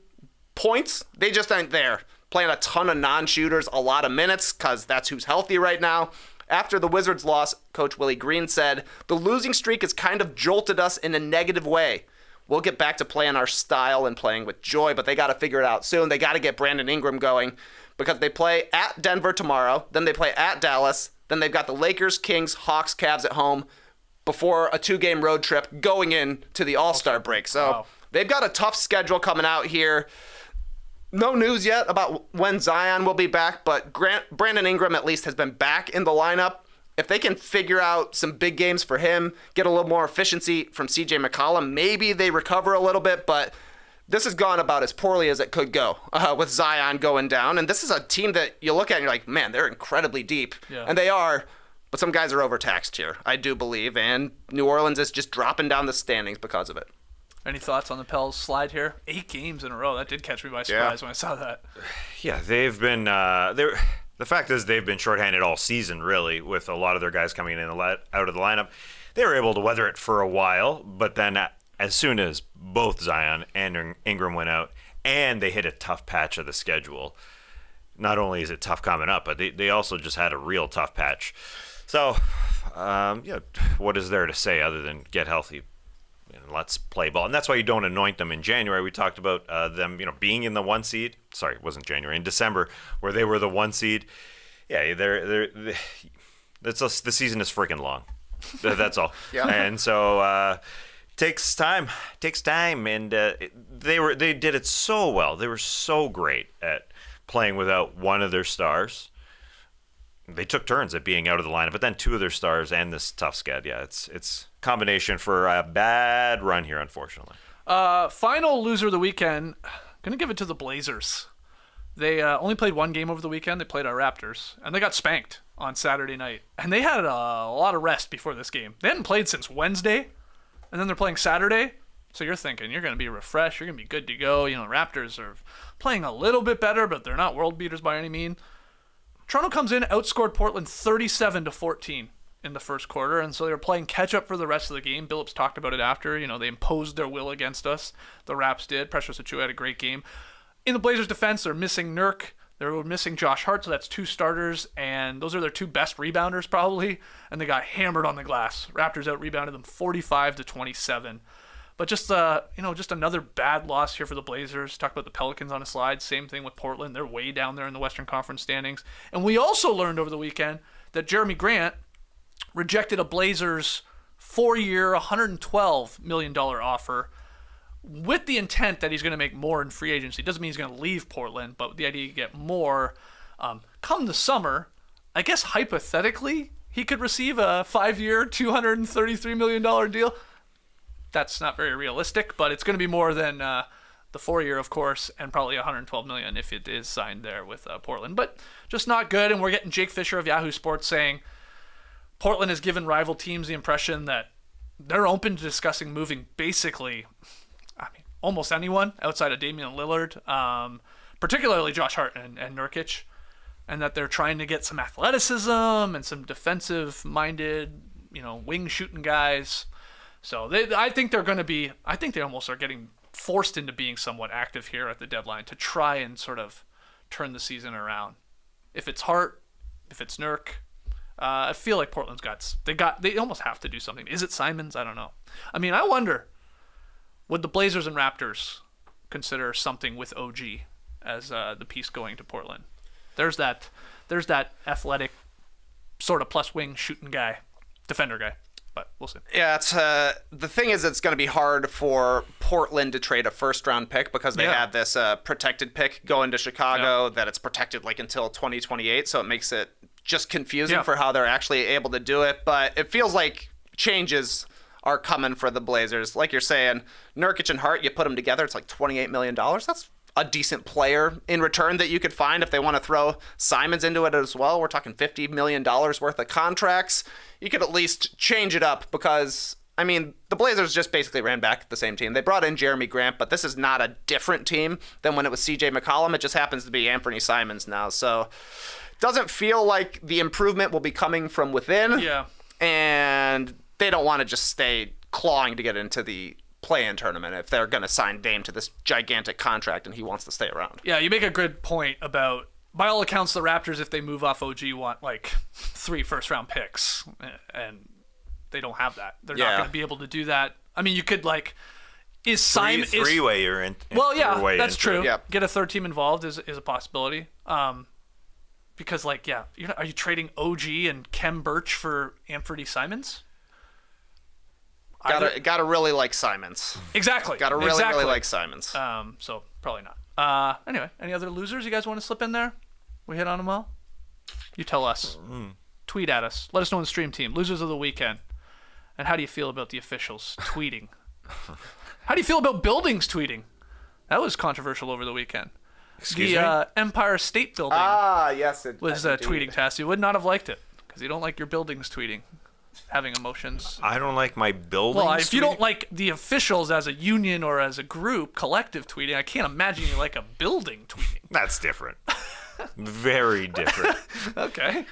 points, they just aren't there. playing a ton of non-shooters, a lot of minutes, because that's who's healthy right now. After the Wizards loss, Coach Willie Green said, "The losing streak has kind of jolted us in a negative way. We'll get back to playing our style and playing with joy, but they got to figure it out soon. They got to get Brandon Ingram going because they play at Denver tomorrow, then they play at Dallas, then they've got the Lakers, Kings, Hawks, Cavs at home before a 2-game road trip going into the All-Star break. So they've got a tough schedule coming out here. No news yet about when Zion will be back, but Brandon Ingram at least has been back in the lineup. If they can figure out some big games for him, get a little more efficiency from CJ McCollum, maybe they recover a little bit, but this has gone about as poorly as it could go with Zion going down. And this is a team that you look at and you're like, man, they're incredibly deep. Yeah. And they are, but some guys are overtaxed here, I do believe. And New Orleans is just dropping down the standings because of it. Any thoughts on the Pels slide here? 8 games in a row. That did catch me by surprise when I saw that. Yeah, they've been the fact is they've been shorthanded all season, really, with a lot of their guys coming in and out of the lineup. They were able to weather it for a while, but then as soon as both Zion and Ingram went out and they hit a tough patch of the schedule, not only is it tough coming up, but they also just had a real tough patch. So, what is there to say other than get healthy? And let's play ball. And that's why you don't anoint them in January. We talked about them, being in the 1 seed. Sorry, it wasn't January. In December, where they were the 1 seed. Yeah, the season is freaking long. That's all. Yeah. And so takes time. And they did it so well. They were so great at playing without one of their stars. They took turns at being out of the lineup, but then 2 of their stars and this tough sched. Yeah, it's combination for a bad run here, unfortunately. Final loser of the weekend. Gonna give it to the Blazers. They only played 1 game over the weekend. They played our Raptors, and they got spanked on Saturday night. And they had a lot of rest before this game. They hadn't played since Wednesday, and then they're playing Saturday. So you're thinking you're gonna be refreshed. You're gonna be good to go. Raptors are playing a little bit better, but they're not world beaters by any means. Toronto comes in, outscored Portland 37-14 in the first quarter, and so they were playing catch-up for the rest of the game. Billups talked about it after. They imposed their will against us. The Raps did. Precious Achiuwa had a great game. In the Blazers' defense, they're missing Nurk. They're missing Josh Hart, so that's 2 starters, and those are their 2 best rebounders probably, and they got hammered on the glass. Raptors out-rebounded them 45-27. But just another bad loss here for the Blazers. Talk about the Pelicans on a slide. Same thing with Portland. They're way down there in the Western Conference standings. And we also learned over the weekend that Jeremy Grant rejected a Blazers 4-year, $112 million offer with the intent that he's going to make more in free agency. Doesn't mean he's going to leave Portland, but the idea to get more. Come the summer, I guess hypothetically, he could receive a 5-year, $233 million deal. That's not very realistic, but it's going to be more than the 4-year, of course, and probably $112 million if it is signed there with Portland. But just not good, and we're getting Jake Fisher of Yahoo Sports saying Portland has given rival teams the impression that they're open to discussing moving basically, almost anyone outside of Damian Lillard, particularly Josh Hart and Nurkic, and that they're trying to get some athleticism and some defensive-minded, wing-shooting guys. So I think they almost are getting forced into being somewhat active here at the deadline to try and sort of turn the season around. If it's Hart, if it's Nurk, I feel like Portland's they almost have to do something. Is it Simons? I don't know. I wonder, would the Blazers and Raptors consider something with OG as the piece going to Portland? There's that athletic sort of plus wing shooting guy, defender guy. But we'll see. Yeah, it's the thing is, it's going to be hard for Portland to trade a first-round pick because they have this protected pick going to Chicago that it's protected until 2028. So it makes it just confusing for how they're actually able to do it. But it feels like changes are coming for the Blazers. Like you're saying, Nurkic and Hart, you put them together, it's like $28 million. That's a decent player in return that you could find if they want to throw Simons into it as well. We're talking $50 million worth of contracts. You could at least change it up because, the Blazers just basically ran back the same team. They brought in Jeremy Grant, but this is not a different team than when it was CJ McCollum. It just happens to be Anthony Simons now. So it doesn't feel like the improvement will be coming from within. Yeah. And they don't want to just stay clawing to get into the play-in tournament if they're going to sign Dame to this gigantic contract and he wants to stay around. Yeah, you make a good point about, by all accounts, the Raptors, if they move off OG, want like 3 first-round picks, and they don't have that. They're not going to be able to do that. I mean, you could like, is Simon three-way you're in? Well, yeah, that's true. Yeah. Get a third team involved is a possibility. Because like, yeah, are you trading OG and Kem Birch for Anthony Simons? Gotta really like Simons. Exactly. Gotta really like Simons. So probably not. Anyway, any other losers you guys want to slip in there? We hit on them all? You tell us. Tweet at us. Let us know on the stream team. Losers of the weekend. And how do you feel about the officials tweeting? How do you feel about buildings tweeting? That was controversial over the weekend. Excuse me? Empire State Building Yes, it was tweeting Tass. You would not have liked it because you don't like your buildings tweeting, having emotions. I don't like my buildings. Well, if you tweeting. don't like the officials as a union or as a group, collective tweeting, I can't imagine you like a building tweeting. That's different. Very different. Okay.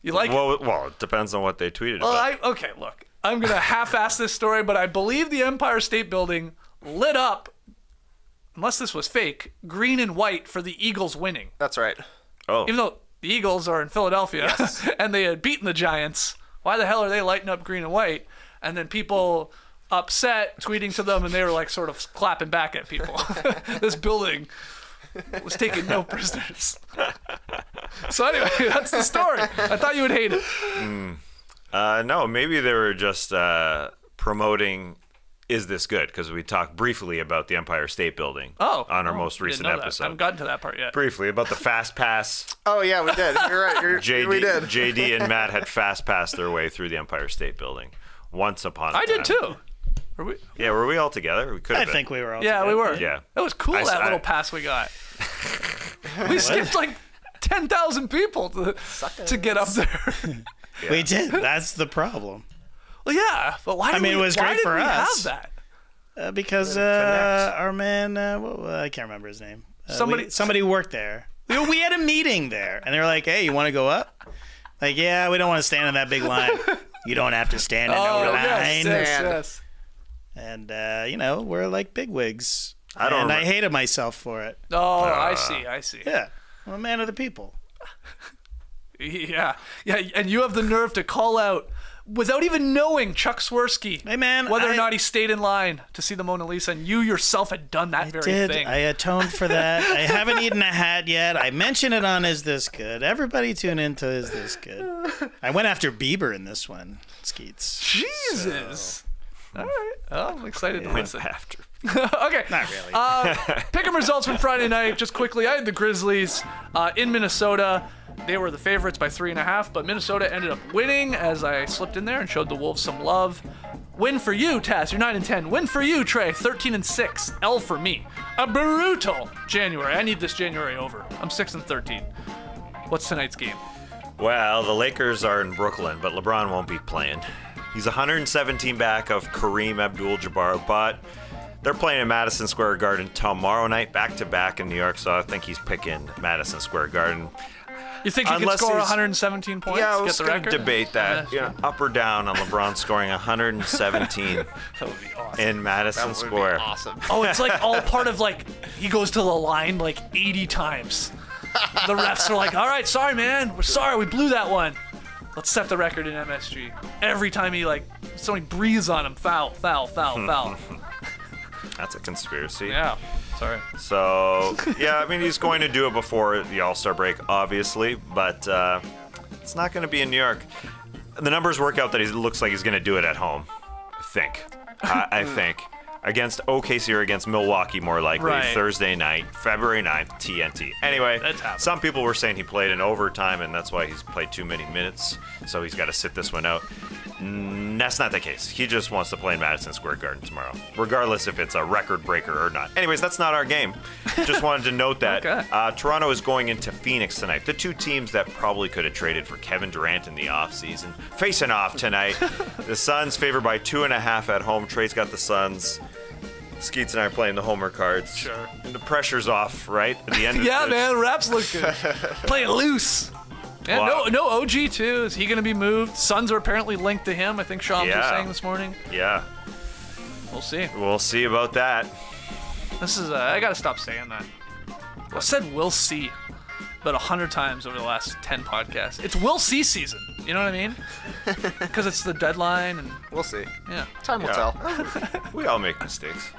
You like it? Well, it depends on what they tweeted about. Okay, look. I'm going to half-ass this story, but I believe the Empire State Building lit up, unless this was fake, green and white for the Eagles winning. That's right. Oh. Even though the Eagles are in Philadelphia and they had beaten the Giants, why the hell are they lighting up green and white? And then people upset tweeting to them, and they were like sort of clapping back at people. This building was taking no prisoners. So anyway, that's the story. I thought you would hate it. No, maybe they were just promoting Is This Good? Because we talked briefly about the Empire State Building on our most didn't recent know that. I episode. haven't gotten to that part yet. Briefly about the Fast Pass. Oh, yeah, we did. You're right. We did. JD and Matt had Fast Passed their way through the Empire State Building once upon a time. I did too. Were we? Yeah, were we all together? We could I have been. think we were all Yeah, together. we were. Yeah. That was cool, that little pass we got. We skipped like 10,000 people to get up there. We did. That's the problem. Well, yeah, but why did it was why great did for we us. have that? Because our man, I can't remember his name. Somebody worked there. We had a meeting there, and they were like, "Hey, you want to go up?" Like, yeah, we don't want to stand in that big line. You don't have to stand in no line. Yes. And we're like bigwigs. I hated myself for it. Oh, I see. Yeah, I'm a man of the people. Yeah, and you have the nerve to call out without even knowing Chuck Swirsky, Hey, man, whether or not he stayed in line to see the Mona Lisa, and you yourself had done that thing. I atoned for that. I haven't eaten a hat yet. I mentioned it on Is This Good? Everybody tune into Is This Good? I went after Bieber in this one, Skeets. Jesus. All right. Oh, I'm excited to listen. After. Okay. Not really. Pick 'em results from Friday night. Just quickly, I had the Grizzlies in Minnesota. They were the favorites by 3.5, but Minnesota ended up winning as I slipped in there and showed the Wolves some love. Win for you, Taz. You're 9-10. Win for you, Trey. 13-6. L for me. A brutal January. I need this January over. I'm 6-13. What's tonight's game? Well, the Lakers are in Brooklyn, but LeBron won't be playing. He's 117 back of Kareem Abdul-Jabbar, but they're playing in Madison Square Garden tomorrow night, back-to-back in New York, so I think he's picking Madison Square Garden. You think he can Unless score he's- 117 points? Yeah, I get was the going to record? debate that. Up or down on LeBron scoring 117 That would be awesome. in Madison Square. Awesome. Oh, it's like all part of like he goes to the line like 80 times. The refs are like, "All right, sorry, man. We're sorry. We blew that one. Let's set the record in MSG." Every time he like somebody breathes on him, foul. That's a conspiracy. Yeah. Sorry. So, yeah, I mean, he's going to do it before the All-Star break, obviously, but it's not going to be in New York. The numbers work out that he looks like he's going to do it at home, I think. I think. Against OKC or against Milwaukee, more likely, Right. Thursday night, February 9th, TNT. Anyway, That's happening. some people were saying he played in overtime, and that's why he's played too many minutes, so he's got to sit this one out. That's not the case. He just wants to play in Madison Square Garden tomorrow, regardless if it's a record breaker or not. Anyways, that's not our game. Just wanted to note that. Okay. Toronto is going into Phoenix tonight. The two teams that probably could have traded for Kevin Durant in the offseason facing off tonight. The Suns favored by 2.5 at home. Trey's got the Suns. Skeets and I are playing the homer cards. Sure. And the pressure's off, right? At the end of Yeah, the man. Raps look good. Play it loose. Yeah, Wow. no OG too. Is he going to be moved? Suns are apparently linked to him. I think Sean was Yeah. saying this morning. Yeah. We'll see. We'll see about that. This is I gotta stop saying that. I said we'll see about 100 times over the last 10 podcasts. It's we'll see season. You know what I mean? Because it's the deadline and We'll see. yeah. Time will tell. We all make mistakes.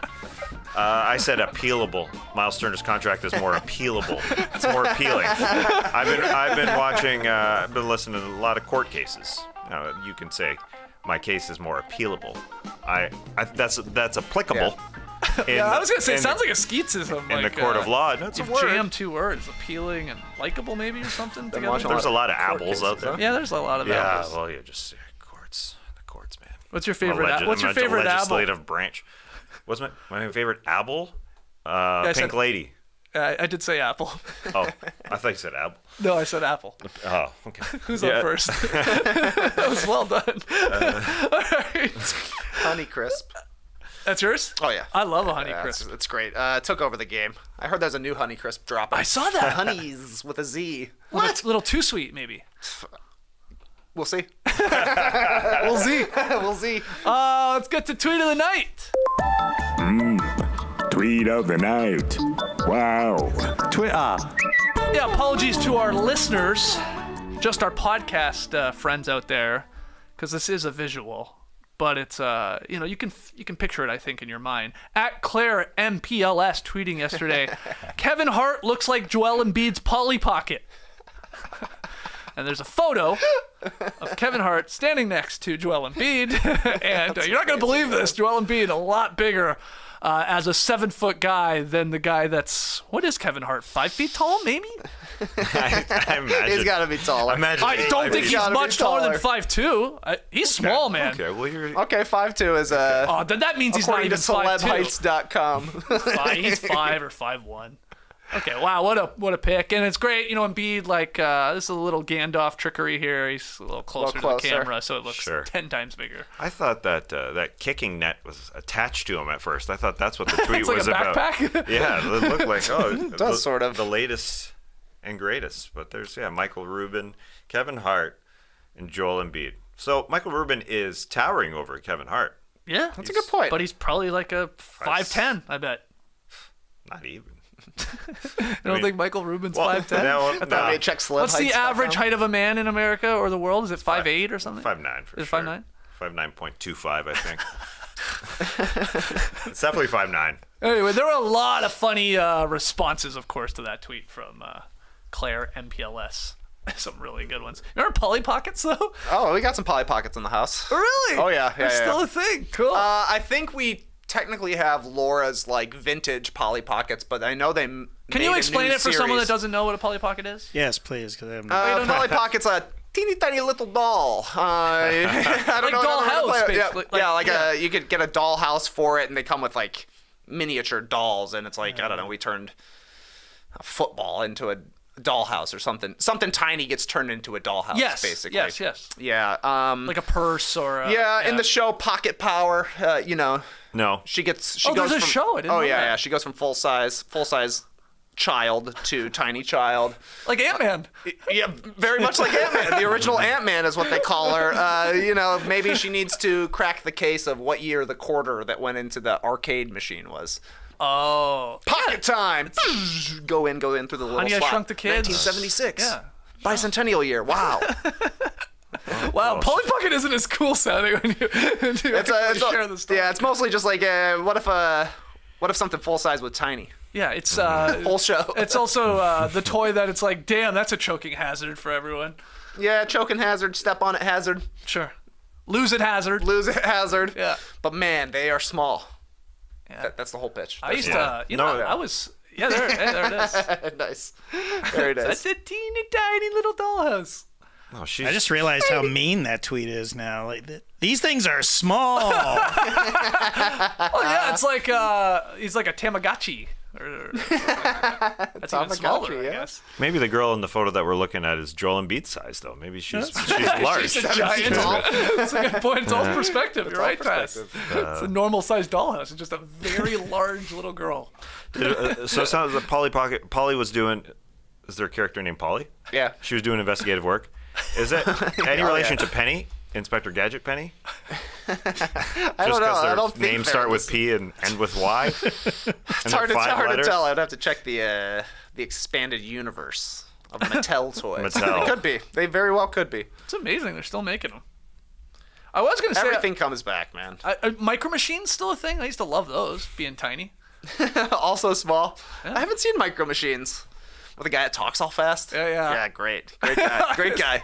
I said appealable. Miles Turner's contract is more appealable. It's more appealing. I've been watching. I've been listening to a lot of court cases. You can say my case is more appealable. That's applicable. Yeah, I was gonna say it sounds like a skeetism. In the court of law. No, it's a you've word. jammed 2 words, appealing and likable, maybe, or something together. watching There's a lot of court apples out there. Yeah, there's a lot of Yeah, apples. well, you just courts, the courts, man. What's your favorite? What's your favorite apple? legislative branch? What's my favorite apple? I Pink said- Lady. I did say apple. Oh, I thought you said apple. No, I said apple. Oh, okay. Who's up first? That was well done. All right. Honey Crisp. That's yours? Oh, yeah. I love a Honey Yeah, Crisp. It's great. Took over the game. I heard there's a new Honey Crisp dropping. I saw that. Honeys with a Z. Little too sweet, maybe. We'll see. We'll see. We'll see. Let's get to tweet of the night. Tweet of the night. Wow. Twitter. Yeah, apologies to our listeners, just our podcast friends out there, because this is a visual. But it's you can picture it, I think, in your mind. At Claire MPLS tweeting yesterday, Kevin Hart looks like Joel Embiid's Polly Pocket. And there's a photo of Kevin Hart standing next to Joel Embiid, and you're not gonna believe this. Joel Embiid a lot bigger as a 7-foot guy than the guy that's what is Kevin Hart 5 feet tall, maybe? I imagine. He's got to be taller. Imagine. I don't think he's gotta be much taller than taller. 5'2". He's small, man. Okay, well you're. Okay, 5'2" is Oh, then that means he's not according even to 5'2". celebheights.com. He's 5 or 5'1". Okay, wow, what a pick, and it's great. Embiid, like this is a little Gandalf trickery here. He's a little closer to the closer. camera, so it looks Sure. 10 times bigger. I thought that that kicking net was attached to him at first. I thought that's what the tweet It's like was a about. backpack. Yeah, it looked like It does, sort of. the latest and greatest. But there's Michael Rubin, Kevin Hart, and Joel Embiid. So Michael Rubin is towering over Kevin Hart. Yeah, That's a good point. but he's probably like a 5'10", I bet. Not even. I don't think Michael Rubin's 5'10". I thought we checked celebheights.com. What's the average height of a man in America or the world? Is it 5'8" or something? 5'9" for Is it sure. 5'9"? 5'9.25", I think. It's definitely 5'9". Anyway, there were a lot of funny responses, of course, to that tweet from Claire MPLS. Some really good ones. Remember Polly Pockets, though? Oh, we got some Polly Pockets in the house. Really? Oh, yeah. They're still a thing. Cool. I think we technically have Laura's like vintage Polly Pockets, but I know they Can you explain it for someone that doesn't know what a Polly Pocket is? Yes, please, because I have Polly Pocket's a teeny tiny little doll. I don't Like know doll another way to play house, it. basically. You could get a doll house for it, and they come with like miniature dolls, and it's like I don't know. We turned a football into a dollhouse or something. Something tiny gets turned into a dollhouse. Yes. basically. Yes. Yeah. Like a purse or a, in the show Pocket Power, No. she goes there's a from, show? I didn't oh know yeah, that. yeah. She goes from full size child to tiny child. like Ant-Man. Yeah, very much like Ant-Man. The original Ant-Man is what they call her. Maybe she needs to crack the case of what year the quarter that went into the arcade machine was. Oh. Pocket time. Go in through the little Honey, I slot. Shrunk the Kids. 1976. Yeah. Bicentennial year. Wow. Wow, Polly Pocket isn't as cool sounding when you share the story. Yeah, it's mostly just like what if something full size was tiny? Yeah, it's Whole show. it's also the toy that it's like, damn, that's a choking hazard for everyone. Yeah, choking hazard, step on it hazard, Sure. Lose it hazard. lose it hazard. Yeah. But man, they are small. Yeah. That's the whole pitch. I used Yeah. to, No, I was, there it is. Nice. Very That's nice. a teeny tiny little dollhouse. No, she's. I just realized how mean that tweet is now. Like these things are small. Oh yeah, it's like he's like a Tamagotchi. That's even smaller, I yeah. guess. Maybe the girl in the photo that we're looking at is Joel Embiid's size, though. Maybe she's large. She's a giant. That's a good point. It's all perspective. You're right, Travis. It's a normal-sized dollhouse. It's just a very large little girl. So it sounds like Polly was doing. Is there a character named Polly? Yeah. She was doing investigative work. Is it any relation to Penny? Inspector Gadget Penny? I Just don't know. because I their don't think names start with P and end with Y? It's hard to tell. I'd have to check the expanded universe of Mattel toys. Mattel. They could be. They very well could be. It's amazing they're still making them. I was going to say... Everything comes back, man. Micro Machines still a thing? I used to love those, being tiny. Also small. I haven't seen Micro Machines. With the guy that talks all fast. Yeah. Yeah, great guy. Great guy.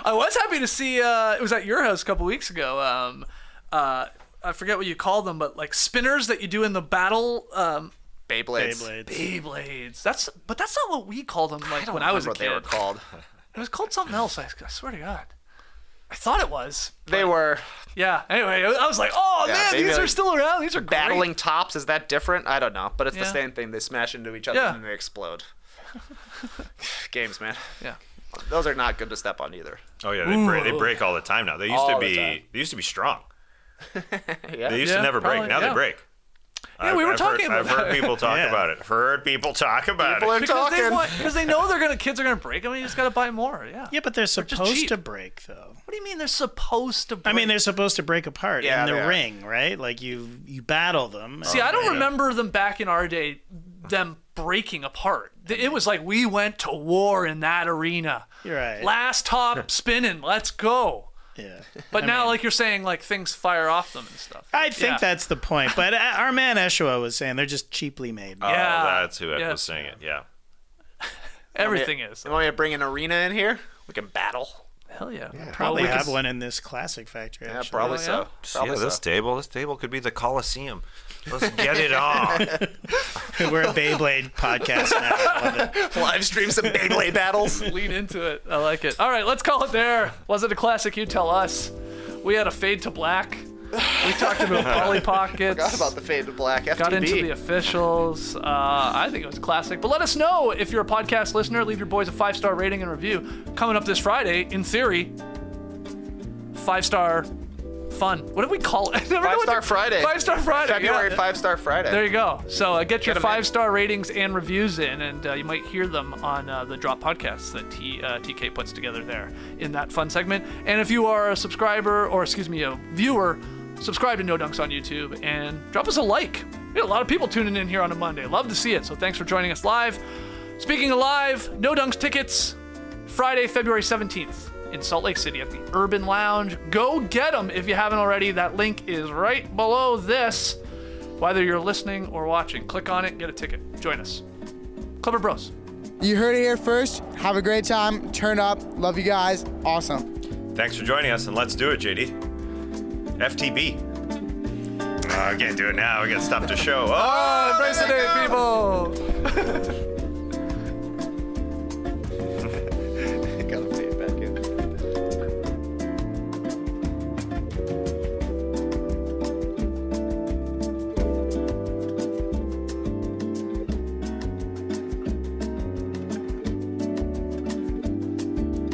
I was happy to see, it was at your house a couple weeks ago. I forget what you call them, but like spinners that you do in the battle. Beyblades. That's not what we called them like when I was a kid. They were called. It was called something else. I swear to God. I thought it was. They were. Yeah. Anyway, I was like, oh Yeah, man, these are still around. These are great. Battling tops. Is that different? I don't know. But it's the Yeah. same thing. They smash into each other Yeah. and they explode. Games, man. Yeah. Those are not good to step on either. Oh yeah, they break all the time now. They used All to the time. be they used to be strong. Yeah. They used Yeah, to never break. probably, Now yeah. they break. Yeah, we were talking about I've heard that. people talk Yeah. about it. I've heard people talk about People it. are Because they talking. know kids are gonna break them. And you just gotta buy more. Yeah. Yeah, but they're just supposed cheap. to break, though. What do you mean they're supposed to break? I mean, they're supposed to break apart Yeah, in they the are. ring, right? Like you battle them. See, I don't Right. remember them back in our day, them breaking apart. It was like we went to war in that arena. You're right. Last top spinning, let's go. Yeah. But now, like you're saying, like things fire off them and stuff. I think Yeah. that's the point. But our man Eshua was saying they're just cheaply made. Oh, Yeah. that's who Yeah. was saying it. Yeah. Everything is. You want me to bring an arena in here? We can battle. Hell yeah. Probably Well, we have can- one in this classic factory. Yeah, actually. probably so. Probably This table could be the Coliseum. Let's get it on. We're a Beyblade podcast now. I love it. Live stream some Beyblade battles. Lean into it. I like it. All right, let's call it there. Was it a classic? You tell us. We had a fade to black. We talked about Polly Pockets. Forgot about the fade to black. FTB. Got into the officials. I think it was classic. But let us know if you're a podcast listener. Leave your boys a 5-star rating and review. Coming up this Friday, in theory, 5-star fun. What did we call it? 5-star Friday. 5-star Friday. February yeah. 5-star Friday. There you go. So get your Get 'em in. 5-star ratings and reviews in, and you might hear them on the Drop Podcasts that TK puts together there in that fun segment. And if you are a subscriber, or excuse me, a viewer, subscribe to No Dunks on YouTube and drop us a like. We had a lot of people tuning in here on a Monday. Love to see it. So thanks for joining us live. Speaking of live, No Dunks tickets, Friday, February 17th. In Salt Lake City at the Urban Lounge. Go get them if you haven't already. That link is right below this. Whether you're listening or watching, click on it, get a ticket. Join us. Clever Bros. You heard it here first. Have a great time. Turn up. Love you guys. Awesome. Thanks for joining us, and let's do it, JD. FTB. I can't do it now. We got stuff to show. Oh, Embrace the day, people.